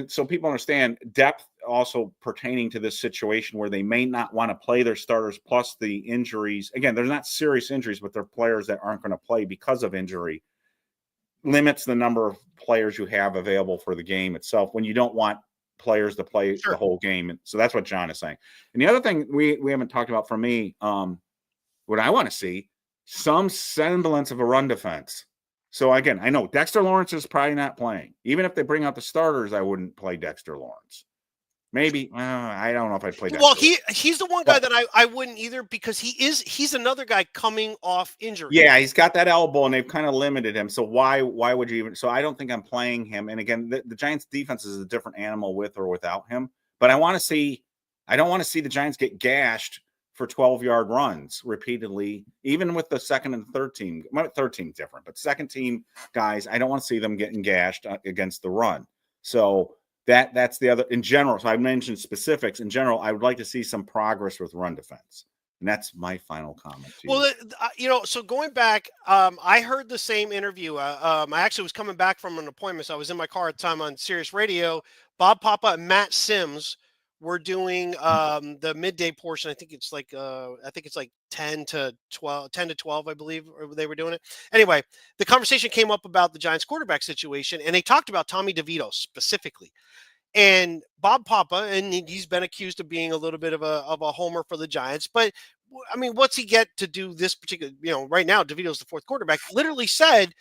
so people understand depth also pertaining to this situation where they may not want to play their starters plus the injuries. Again, they're not serious injuries, but they're players that aren't going to play because of injury. Limits the number of players you have available for the game itself when you don't want players to play the whole game. And so that's what John is saying. And the other thing we haven't talked about for me, What I want to see, some semblance of a run defense. So again, I know Dexter Lawrence is probably not playing. Even if they bring out the starters, I wouldn't play Dexter Lawrence. Maybe I don't know if I'd play Dexter. Well, he's the one guy that I wouldn't either, because he's another guy coming off injury. Yeah, he's got that elbow, and they've kind of limited him. So why would you even? So I don't think I'm playing him. And again, the Giants' defense is a different animal with or without him. But I don't want to see the Giants get gashed for 12-yard runs repeatedly, even with the second and third team. My third team's different, but second team guys, I don't want to see them getting gashed against the run. So that's the other in general. So I mentioned specifics. In general, I would like to see some progress with run defense. And that's my final comment to you. Well, so going back, I heard the same interview. I actually was coming back from an appointment. So I was in my car at the time on Sirius Radio. Bob Papa and Matt Sims were doing the midday portion. I think it's like 10 to 12, I believe, they were doing it. Anyway, the conversation came up about the Giants quarterback situation, and they talked about Tommy DeVito specifically. And Bob Papa, and he's been accused of being a little bit of a homer for the Giants, but I mean, what's he get to do this particular? Right now, DeVito's the fourth quarterback. Literally said,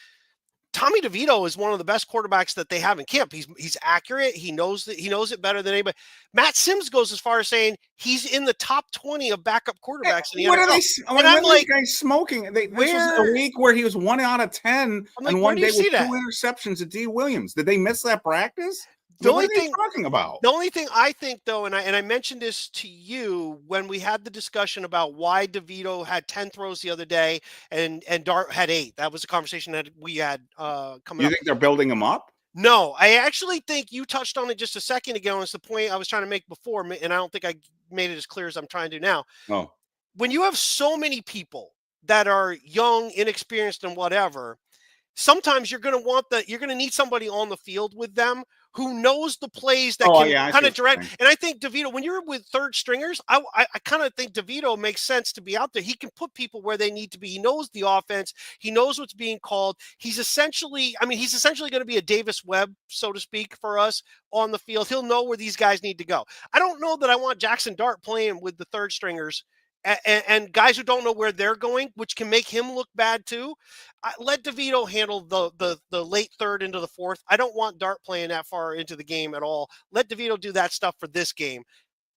Tommy DeVito is one of the best quarterbacks that they have in camp. He's accurate. He knows it better than anybody. Matt Sims goes as far as saying he's in the top 20 of backup quarterbacks in the what NFL. Are they? And I'm like, guys smoking. This was a week where he was 1 out of 10, and one day with 2 interceptions at D. Williams. Did they miss that practice? What are they talking about? The only thing I think, though, and I mentioned this to you when we had the discussion about why DeVito had 10 throws the other day and Dart had 8. That was a conversation that we had coming up. You think they're building him up? No, I actually think you touched on it just a second ago. And it's the point I was trying to make before, and I don't think I made it as clear as I'm trying to now. Oh. When you have so many people that are young, inexperienced, and whatever, sometimes you're going to need somebody on the field with them who knows the plays that can kind of direct. And I think DeVito, when you're with third stringers, I kind of think DeVito makes sense to be out there. He can put people where they need to be. He knows the offense. He knows what's being called. He's essentially going to be a Davis Webb, so to speak, for us on the field. He'll know where these guys need to go. I don't know that I want Jackson Dart playing with the third stringers and guys who don't know where they're going, which can make him look bad too. Let DeVito handle the late third into the fourth. I don't want Dart playing that far into the game at all. Let DeVito do that stuff for this game.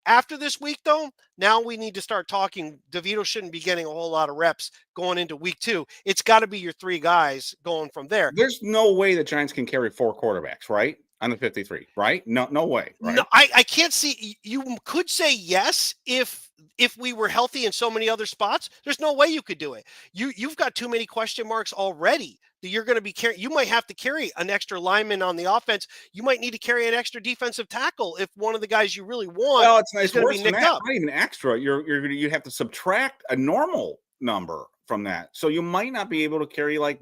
After this week, though, now we need to start talking. DeVito shouldn't be getting a whole lot of reps going into week 2. It's got to be your 3 guys going from there. There's no way the Giants can carry 4 quarterbacks, right? On the 53, right? No way, right? No, I can't see. You could say yes if we were healthy in so many other spots. There's no way you could do it. You've got too many question marks already that you're going to be carrying. You might have to carry an extra lineman on the offense. You might need to carry an extra defensive tackle if one of the guys you really want. Well, it's nice. Going to be nicked up. Not even extra. You have to subtract a normal number from that, so you might not be able to carry like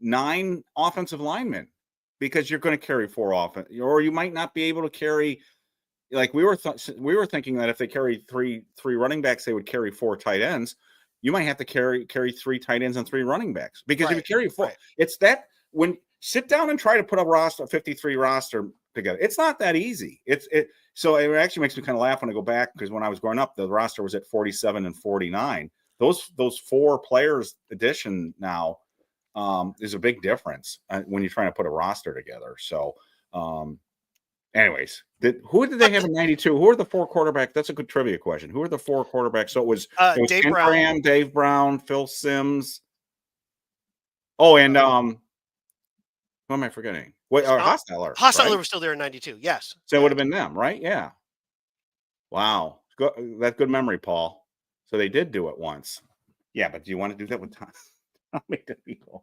9 offensive linemen, because you're going to carry 4 offense, or you might not be able to carry, like we were thinking that if they carry three running backs, they would carry 4 tight ends. You might have to carry 3 tight ends and 3 running backs, because if you carry 4, it's that when sit down and try to put a 53 roster together. It's not that easy. So it actually makes me kind of laugh when I go back, because when I was growing up, the roster was at 47 and 49. Those 4 players addition now is a big difference when you're trying to put a roster together. So, anyways, who did they have in 92? Who are the 4 quarterbacks? That's a good trivia question. Who are the 4 quarterbacks? So it was Dave Ken Brown. Graham, Dave Brown, Phil Simms. Oh, and who am I forgetting? Wait, Hostetler. Hostetler was still there in 92. Yes. So it would have been them, right? Yeah. Wow. That's good memory, Paul. So they did do it once. Yeah, but do you want to do that with Tommy DeVito?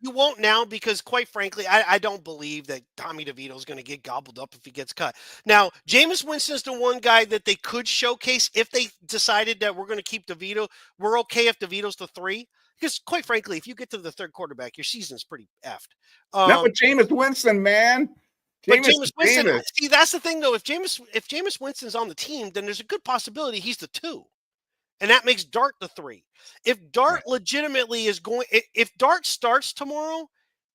You won't now, because quite frankly, I don't believe that Tommy DeVito is going to get gobbled up if he gets cut. Now, Jameis Winston's the one guy that they could showcase if they decided that we're going to keep DeVito. We're okay if DeVito's the 3. Because quite frankly, if you get to the 3rd quarterback, your season's pretty effed. Not with Jameis Winston, man. Jameis Winston. See, that's the thing, though. If Jameis Winston's on the team, then there's a good possibility he's the 2. And that makes Dart the 3. If Dart legitimately is going – if Dart starts tomorrow,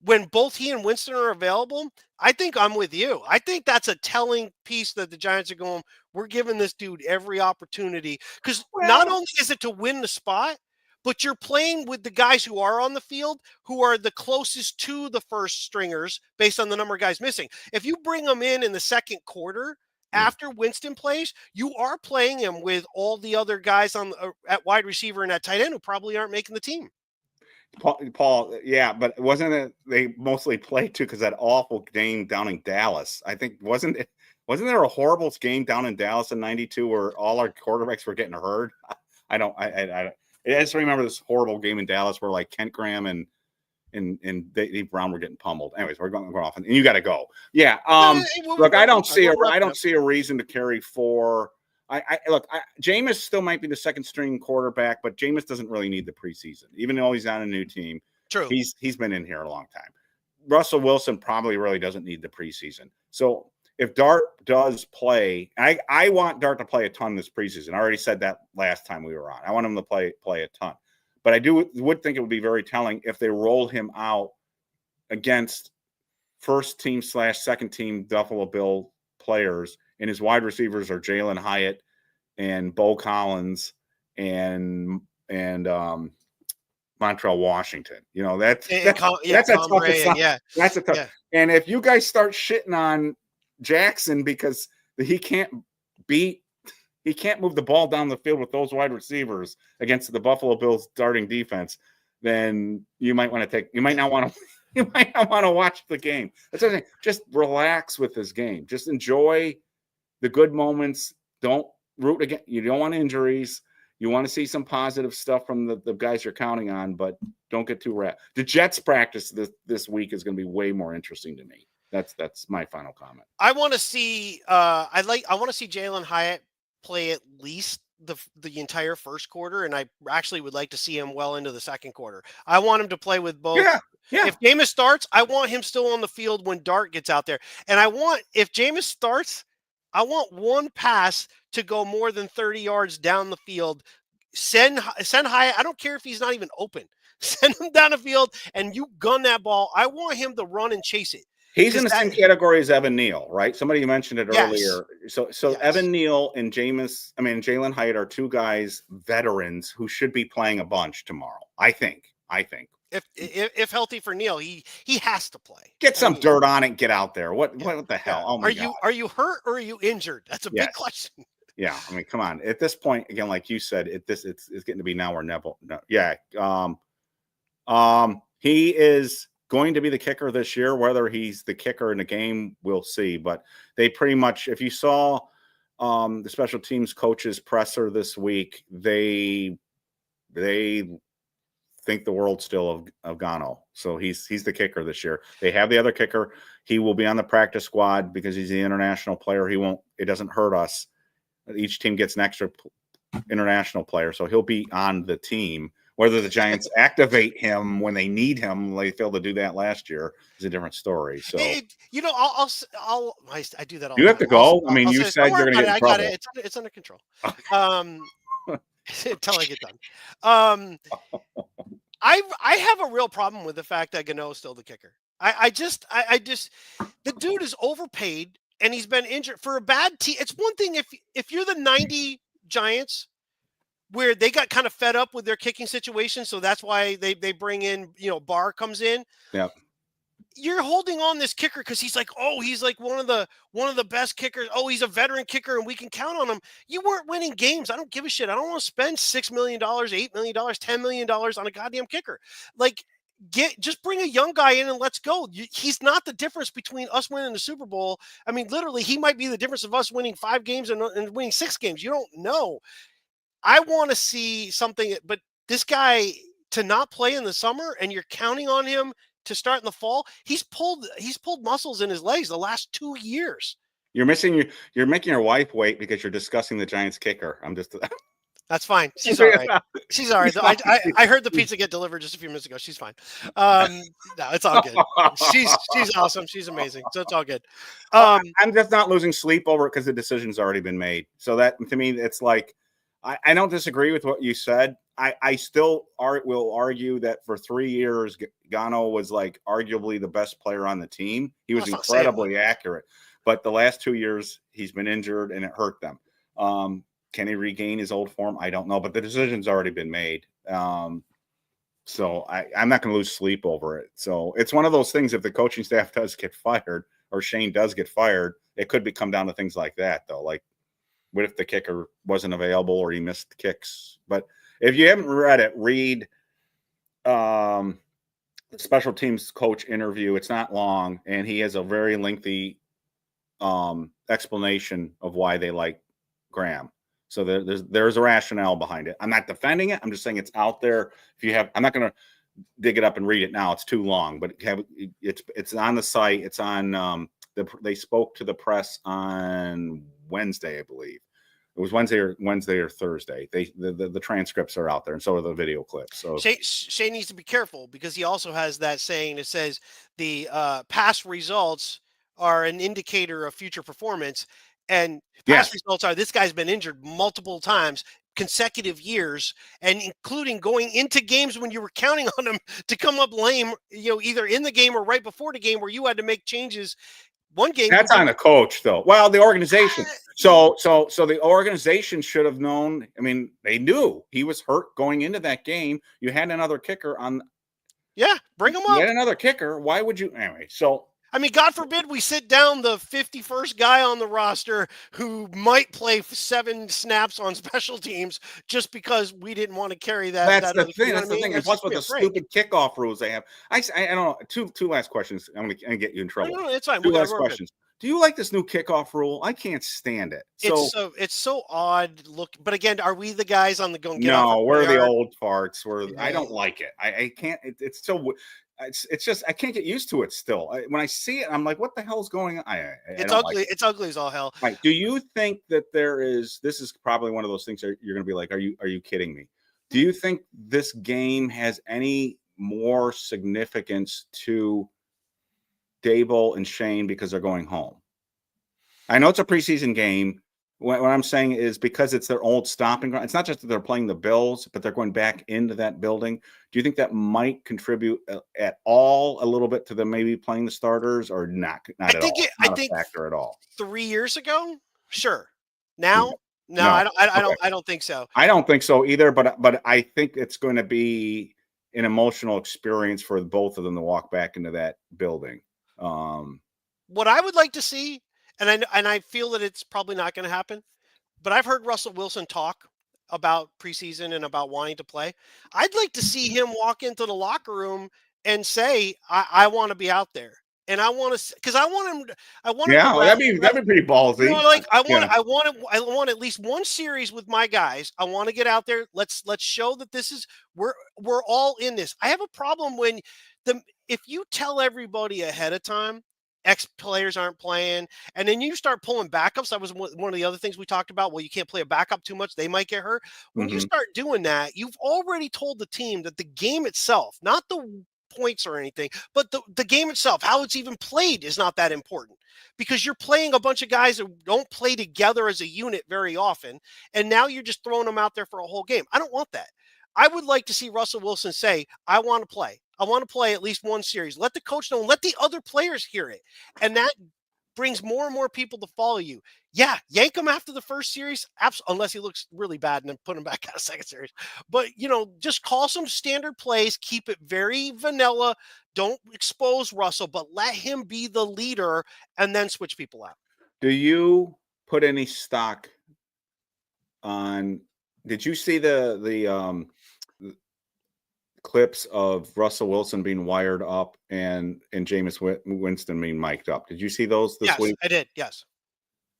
when both he and Winston are available, I think I'm with you. I think that's a telling piece that the Giants are going, we're giving this dude every opportunity. Because not only is it to win the spot, but you're playing with the guys who are on the field who are the closest to the first stringers based on the number of guys missing. If you bring them in the second quarter after Winston plays, you are playing him with all the other guys on at wide receiver and at tight end who probably aren't making the team. Paul, yeah, but wasn't it they mostly played too because that awful game down in Dallas? I think wasn't there a horrible game down in Dallas in '92 where all our quarterbacks were getting hurt? I just remember this horrible game in Dallas where like Kent Graham and Dave Brown were getting pummeled. Anyways, we're going off, and you got to go. Yeah. Look, I don't see a reason to carry 4. Look, Jameis still might be the second string quarterback, but Jameis doesn't really need the preseason, even though he's on a new team. True. He's been in here a long time. Russell Wilson probably really doesn't need the preseason. So if Dart does play, I want Dart to play a ton this preseason. I already said that last time we were on. I want him to play a ton. But I would think it would be very telling if they roll him out against first team / second team Buffalo Bill players, and his wide receivers are Jalen Hyatt and Bo Collins and Montreal Washington. You know, that's a tough assignment. That's a tough. Yeah. And if you guys start shitting on Jackson because he can't move the ball down the field with those wide receivers against the Buffalo Bills starting defense, then you might not want to watch the game. That's what I'm saying. Just relax with this game. Just enjoy the good moments. Don't root again. You don't want injuries. You want to see some positive stuff from the guys you're counting on, but don't get too wrapped. The Jets practice this week is going to be way more interesting to me. That's my final comment. I want to see I want to see Jalen Hyatt play at least the entire first quarter, and I actually would like to see him well into the second quarter. I want him to play with both. Yeah. If Jameis starts, I want him still on the field when Dart gets out there. And if Jameis starts, I want one pass to go more than 30 yards down the field. Send Hyatt. I don't care if he's not even open. Send him down the field and you gun that ball. I want him to run and chase it. He's in the same category as Evan Neal, right? Somebody mentioned it earlier. So yes. Evan Neal and Jalen Hyatt are two guys, veterans, who should be playing a bunch tomorrow. I think. If healthy for Neal, he has to play. Get some dirt on it. Get out there. What the hell? Oh my God. Are you hurt or are you injured? That's a big question. Yeah, I mean, come on. At this point, again, like you said, it's getting to be now or never. No, yeah. He is going to be the kicker this year. Whether he's the kicker in the game, we'll see. But they pretty much, if you saw the special teams coaches presser this week, they think the world still of Gano. So he's the kicker this year. They have the other kicker. He will be on the practice squad because he's the international player. It doesn't hurt us. Each team gets an extra international player, so he'll be on the team. Whether the Giants activate him when they need him, they failed to do that last year, is a different story. So I do that all. You have to go. You said you're going to get in trouble. I got it. It's under control. Until I get done. I have a real problem with the fact that Gano is still the kicker. I just the dude is overpaid and he's been injured for a bad team. It's one thing if you're the 90 Giants where they got kind of fed up with their kicking situation, so that's why they bring in, Barr comes in. Yeah. You're holding on this kicker because he's like one of the best kickers. Oh, he's a veteran kicker and we can count on him. You weren't winning games. I don't give a shit. I don't want to spend $6 million, $8 million, $10 million on a goddamn kicker. Just bring a young guy in and let's go. He's not the difference between us winning the Super Bowl. I mean, literally, he might be the difference of us winning 5 games and winning 6 games. You don't know. I want to see something, but this guy to not play in the summer and you're counting on him to start in the fall, he's pulled muscles in his legs the last 2 years. You're making your wife wait because you're discussing the Giants kicker. That's fine. She's all right. She's all right. I heard the pizza get delivered just a few minutes ago. She's fine. No, it's all good. She's awesome. She's amazing. So it's all good. I'm just not losing sleep over it because the decision's already been made. So that to me, it's like I don't disagree with what you said. I still will argue that for 3 years, Gano was like arguably the best player on the team. He was incredibly accurate, but the last 2 years he's been injured and it hurt them. Can he regain his old form? I don't know, but the decision's already been made. So I'm not going to lose sleep over it. So it's one of those things. If the coaching staff does get fired or Shane does get fired, it could come down to things like that, though. Like, what if the kicker wasn't available or he missed kicks? But if you haven't read it, read the special teams coach interview. It's not long, and he has a very lengthy explanation of why they like Graham. So there's a rationale behind it. I'm not defending it. I'm just saying it's out there. If you have, I'm not going to dig it up and read it now. It's too long, but it's on the site. It's on they spoke to the press on Wednesday, I believe. It was Wednesday or Thursday. The transcripts are out there, and so are the video clips. So Shane needs to be careful because he also has that saying that says the past results are an indicator of future performance. And past results are this guy's been injured multiple times, consecutive years, and including going into games when you were counting on him to come up lame, either in the game or right before the game where you had to make changes. One game that's on the coach, though. Well, the organization. So the organization should have known. I mean, they knew he was hurt going into that game. You had another kicker on. Yeah, bring him up. You had another kicker. Why would you anyway? So. I mean, God forbid we sit down the 51st guy on the roster who might play 7 snaps on special teams just because we didn't want to carry that. That's the thing. That's the thing. And plus, with the stupid kickoff rules they have, I don't know. Two last questions. I'm going to get you in trouble. No, it's fine. 2 last questions. Do you like this new kickoff rule? I can't stand it. It's so odd. Look, but again, are we the guys on the going? No, we're the old farts. I don't like it. I can't. It's so. It's just I can't get used to it still. When I see it, I'm like, what the hell's going on? It's ugly. It's ugly as all hell. Right. Do you think that this is probably one of those things that you're going to be like, are you kidding me? Do you think this game has any more significance to Dable and Shane because they're going home? I know it's a preseason game. What I'm saying is because it's their old stomping ground. It's not just that they're playing the Bills, but they're going back into that building. Do you think that might contribute at all a little bit to them maybe playing the starters or not? Not at all. I think a factor at all. 3 years ago, sure. Now, no. I don't think so. I don't think so either. But I think it's going to be an emotional experience for both of them to walk back into that building. What I would like to see. And I feel that it's probably not going to happen, but I've heard Russell Wilson talk about preseason and about wanting to play. I'd like to see him walk into the locker room and say, I want to be out there. And I want to, because I want him. That'd be pretty ballsy. I want at least one series with my guys. I want to get out there. Let's show that this is we're all in this. I have a problem when if you tell everybody ahead of time, X players aren't playing, and then you start pulling backups. That was one of the other things we talked about. Well, you can't play a backup too much. They might get hurt. When you start doing that, you've already told the team that the game itself, not the points or anything, but the game itself, how it's even played is not that important because you're playing a bunch of guys that don't play together as a unit very often, and now you're just throwing them out there for a whole game. I don't want that. I would like to see Russell Wilson say, I want to play. I want to play at least one series. Let the coach know. Let the other players hear it. And that brings more and more people to follow you. Yeah, yank him after the first series, unless he looks really bad and then put him back out of second series. But, just call some standard plays. Keep it very vanilla. Don't expose Russell, but let him be the leader and then switch people out. Do you put any stock on – did you see the clips of Russell Wilson being wired up and Jameis Winston being mic'd up? Did you see those this week? Yes, I did. Yes.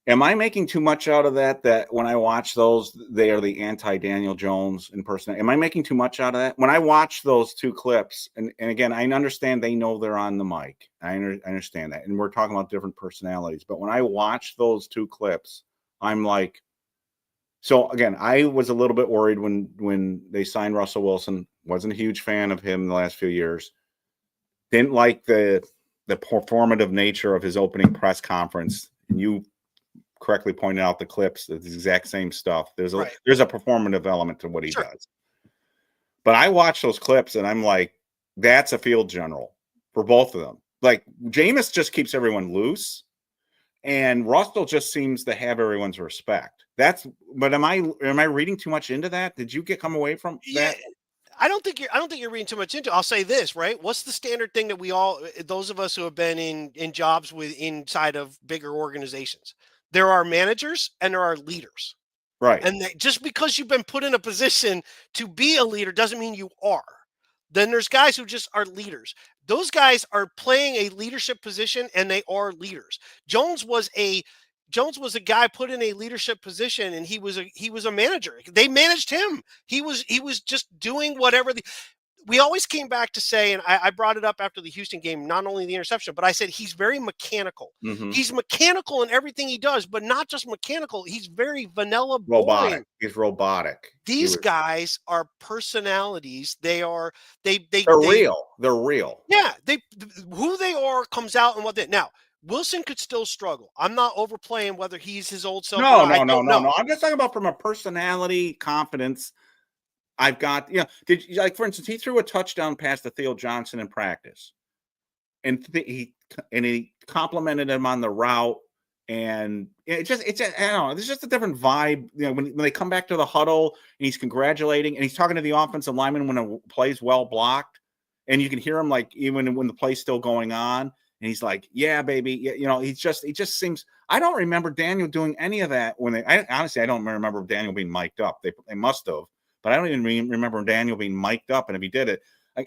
Am I making too much out of that when I watch those, they are the anti-Daniel Jones in person? Am I making too much out of that? When I watch those 2 clips, and again, I understand they know they're on the mic. I understand that. And we're talking about different personalities. But when I watch those 2 clips, I'm like, so again, I was a little bit worried when they signed Russell Wilson. Wasn't a huge fan of him in the last few years. Didn't like the performative nature of his opening press conference. And you correctly pointed out the clips, the exact same stuff. There's a performative element to what he does. But I watch those clips and I'm like, that's a field general for both of them. Like Jameis just keeps everyone loose, and Russell just seems to have everyone's respect. But am I reading too much into that? Did you come away from that? I don't think you're reading too much into it. I'll say this, right? What's the standard thing that we all, those of us who have been in jobs inside of bigger organizations? There are managers and there are leaders. Right. And just because you've been put in a position to be a leader doesn't mean you are. Then there's guys who just are leaders. Those guys are playing a leadership position and they are leaders. Jones was a guy put in a leadership position, and he was a manager. They managed him. He was just doing whatever we always came back to say, and I brought it up after the Houston game, not only the interception, but I said he's very mechanical. Mm-hmm. He's mechanical in everything he does, but not just mechanical. He's very vanilla, robotic. boring. He's robotic. These guys are personalities. They're real. They're real. Yeah, who they are comes out and what they now. Wilson could still struggle. I'm not overplaying whether he's his old self. No. I'm just talking about from a personality, confidence. I've got, for instance, he threw a touchdown pass to Theo Johnson in practice, and he complimented him on the route, and it's I don't know, there's just a different vibe. When they come back to the huddle and he's congratulating and he's talking to the offensive lineman when a play's well blocked, and you can hear him like even when the play's still going on, and he's like, "Yeah, baby," he just seems. I don't remember Daniel doing any of that honestly, I don't remember Daniel being mic'd up. They must have. But I don't even remember Daniel being mic'd up, and if he did it, I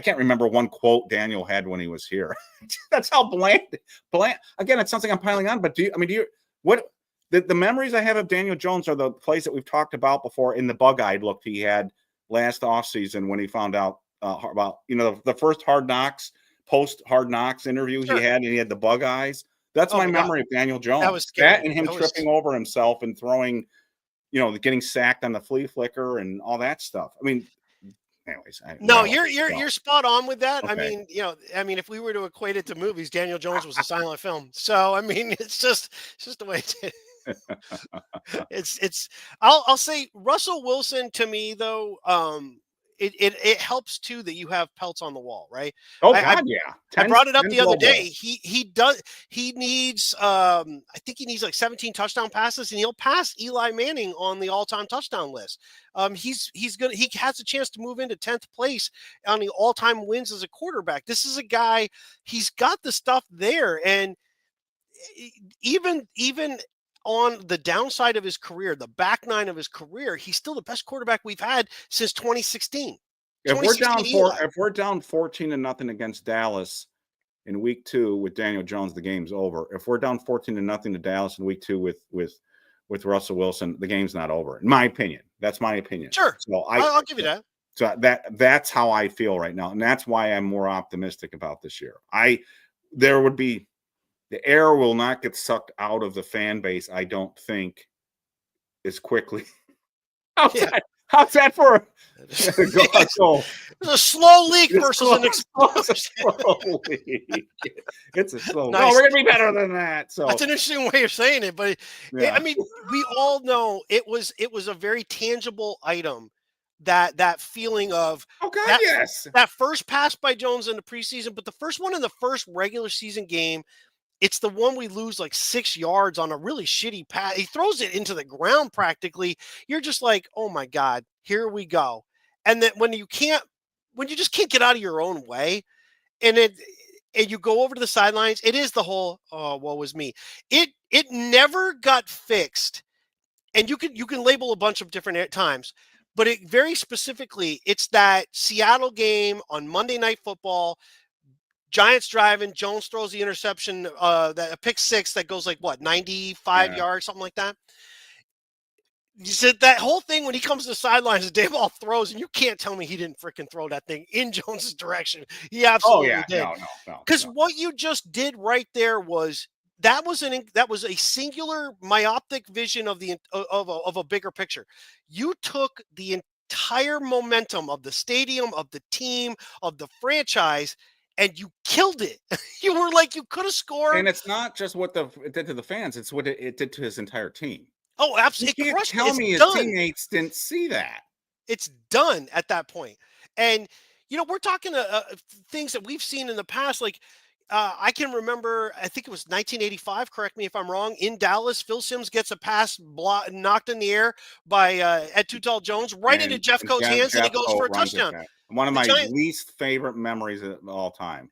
can't remember one quote Daniel had when he was here. That's how bland. Again, it sounds like I'm piling on, but the memories I have of Daniel Jones are the plays that we've talked about before in the bug-eyed look he had last offseason when he found out about the first post Hard Knocks interview he had, and he had the bug eyes. That's my memory of Daniel Jones. That was scary. That and him tripping over himself and throwing. Getting sacked on the flea flicker and all that stuff. I mean, anyways. You're spot on with that. Okay. If we were to equate it to movies, Daniel Jones was a silent film. So, it's just the way it's. I'll say Russell Wilson to me though. It helps too that you have pelts on the wall, right? Oh God, yeah. I brought it up the other day. He needs I think he needs like 17 touchdown passes, and he'll pass Eli Manning on the all-time touchdown list. He has a chance to move into 10th place on the all-time wins as a quarterback. This is a guy, he's got the stuff there, and even on the downside of his career, the back nine of his career, he's still the best quarterback we've had since 2016. If we're down 14-0 against Dallas in week 2 with Daniel Jones, the game's over. If we're down 14-0 to Dallas in week 2 with Russell Wilson, the game's not over. In my opinion, that's my opinion. Sure, so I'll give you that. So that's how I feel right now, and that's why I'm more optimistic about this year. The air will not get sucked out of the fan base, I don't think, as quickly. How's that for It's a slow leak versus an explosion. It's a slow. Nice. No, we're gonna be better than that. So that's an interesting way of saying it, but we all know it was a very tangible item. That feeling of yes, that first pass by Jones in the preseason, but the first one in the first regular season game. It's the one we lose like 6 yards on a really shitty pass. He throws it into the ground practically. You're just like, oh my God, here we go. And then when you just can't get out of your own way, and you go over to the sidelines, it is the whole, oh, woe is me. It never got fixed. And you can label a bunch of different times, but it very specifically, it's that Seattle game on Monday Night Football. Giants driving, Jones throws the interception, that a pick six that goes like 95 yards, something like that. You said that whole thing when he comes to the sidelines, the Dayball throws, and you can't tell me he didn't freaking throw that thing in Jones's direction. He absolutely did. No. Because what you just did right there was that was a singular myopic vision of a bigger picture. You took the entire momentum of the stadium, of the team, of the franchise, and you killed it. You were like, you could have scored. And it's not just what it did to the fans; it's what it did to his entire team. Oh, absolutely! You can't tell me his teammates didn't see that. It's done at that point. And, we're talking things that we've seen in the past. Like, I can remember, I think it was 1985, correct me if I'm wrong, in Dallas, Phil Simms gets a pass knocked in the air by Ed Too Tall Jones right into And Jeff Coates' hands, and he Jeff goes Coat for a runs it touchdown. back. One of The my Giants, least favorite memories of all time.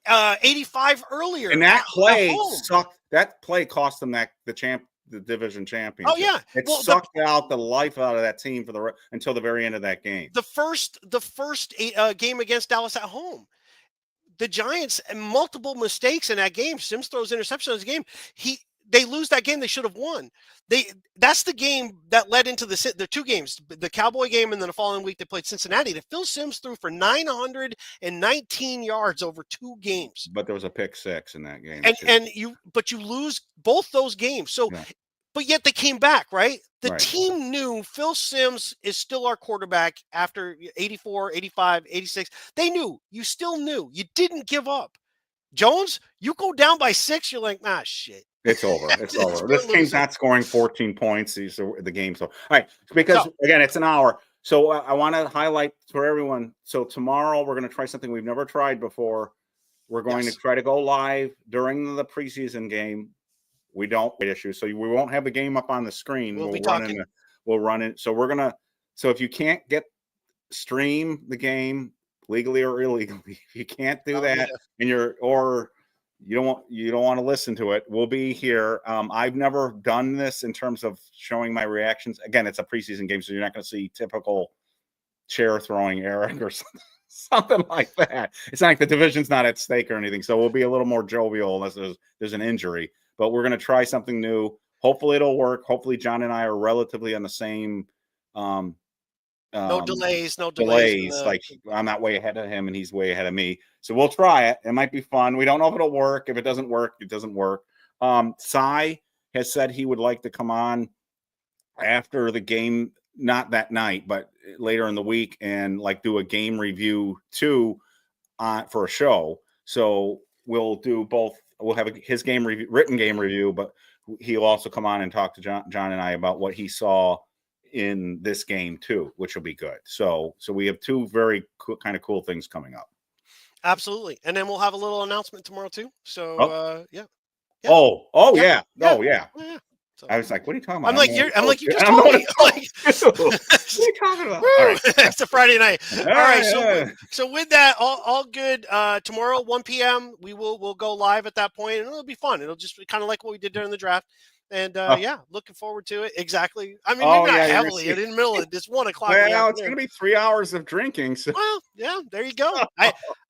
85 earlier And that at play home. sucked. That play cost them the division championship. Oh, yeah. It Well, sucked out the life out of that team until the very end of that game. the first game against Dallas at home, the Giants, and multiple mistakes in that game. Simms throws interception in this game. They lose that game. They should have won. That's the game that led into the two games, the Cowboy game, and then the following week they played Cincinnati. That Phil Simms threw for 919 yards over 2 games. But there was a pick 6 in that game. But you lose both those games. So, Yeah. but yet they came back, right? The Right. team knew Phil Simms is still our quarterback after 84, 85, 86. They knew. You still knew. You didn't give up. Jones, you go down by 6, you're like, shit. It's over. It's over. We're This team's losing. not scoring 14 points. The game's over. All right. Because, again, it's an hour. So I want to highlight for everyone. So tomorrow we're going to try something we've never tried before. We're going to try to go live during the preseason game. We don't issues, so we won't have the game up on the screen. We'll run it. So so if you can't stream the game legally or illegally, if you can't do that, and you don't want to listen to it, we'll be here. I've never done this in terms of showing my reactions. Again, it's a preseason game, so you're not going to see typical chair throwing Eric or something like that. It's not like the division's not at stake or anything, so we'll be a little more jovial unless there's an injury. But we're going to try something new. Hopefully it'll work. Hopefully John and I are relatively on the same. No delays. Like I'm not way ahead of him and he's way ahead of me. So we'll try it. It might be fun. We don't know if it'll work. If it doesn't work, it doesn't work. Cy has said he would like to come on after the game, not that night, but later in the week, and like do a game review too for a show. So we'll do both. We'll have his written game review, but he'll also come on and talk to John and I about what he saw in this game too, which will be good. So we have 2 very kind of cool things coming up. Absolutely. And then we'll have a little announcement tomorrow too. So yeah. Yeah. So, I was like, what are you talking about? I'm like, you just told me. What are you talking about? All right. It's a Friday night. All right. Yeah. So with that, all good. Tomorrow, 1 p.m. we'll go live at that point, and it'll be fun. It'll just be kind of like what we did during the draft. And looking forward to it. Exactly. I mean, maybe not heavily. In the middle of this 1 o'clock. Well, it's going to be 3 hours of drinking. So. Well, yeah, there you go.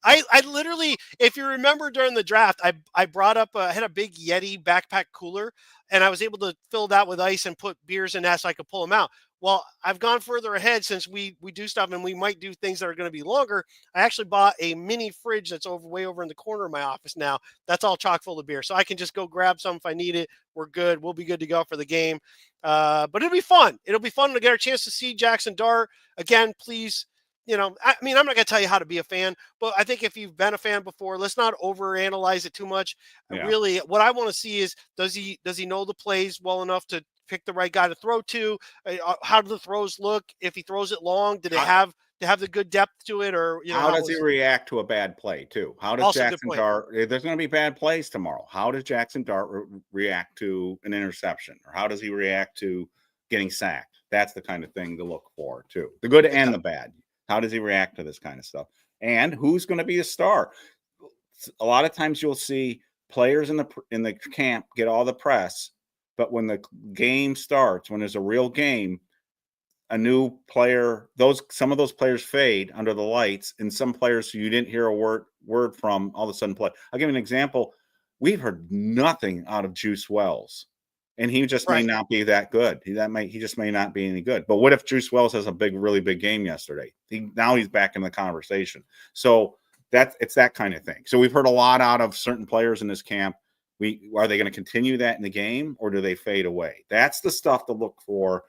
I literally, if you remember during the draft, I brought up, I had a big Yeti backpack cooler, and I was able to fill that with ice and put beers in that so I could pull them out. Well, I've gone further ahead since we do stuff and we might do things that are going to be longer. I actually bought a mini fridge that's way over in the corner of my office now. That's all chock full of beer. So I can just go grab some if I need it. We're good. We'll be good to go for the game. But it'll be fun. It'll be fun to get a chance to see Jackson Dart. Again, please, I mean, I'm not going to tell you how to be a fan, but I think if you've been a fan before, let's not overanalyze it too much. Yeah. Really, what I want to see is, does he know the plays well enough to pick the right guy to throw to? How do the throws look? If he throws it long, did it have the good depth to it? Or how does he react to a bad play too? How does Jackson Dart? There's going to be bad plays tomorrow. How does Jackson Dart react to an interception, or how does he react to getting sacked? That's the kind of thing to look for too. The good and the bad. How does he react to this kind of stuff? And who's going to be a star? A lot of times you'll see players in the camp get all the press, but when the game starts, when there's a real game, a new player, some of those players fade under the lights, and some players who you didn't hear a word from all of a sudden play. I'll give you an example. We've heard nothing out of Juice Wells. And he just may not be that good. He just may not be any good. But what if Juice Wells has a really big game yesterday? Now he's back in the conversation. So it's that kind of thing. So we've heard a lot out of certain players in this camp. Are they going to continue that in the game, or do they fade away? That's the stuff to look for.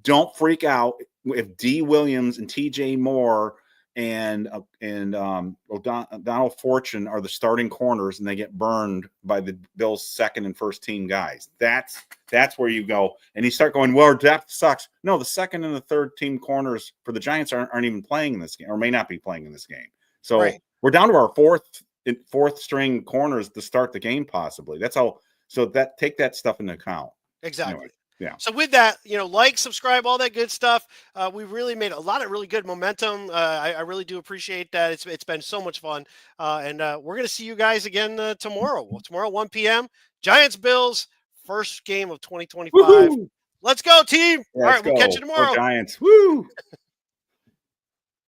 Don't freak out if D. Williams and TJ Moore and Donald Fortune are the starting corners, and they get burned by the Bills' second and first team guys. That's where you go, and you start going, well, our depth sucks. No, the second and the third team corners for the Giants aren't even playing in this game, or may not be playing in this game. So Right. we're down to our fourth string corners to start the game, possibly. That's how. So take that stuff into account. Exactly. Anyway, yeah. So with that, like, subscribe, all that good stuff. We've really made a lot of really good momentum. I really do appreciate that. It's been so much fun. And we're going to see you guys again tomorrow. Well, tomorrow, 1 p.m. Giants Bills, first game of 2025. Woo-hoo! Let's go, team. Yeah, All let's right, we'll go. catch you Go tomorrow. Giants. Woo!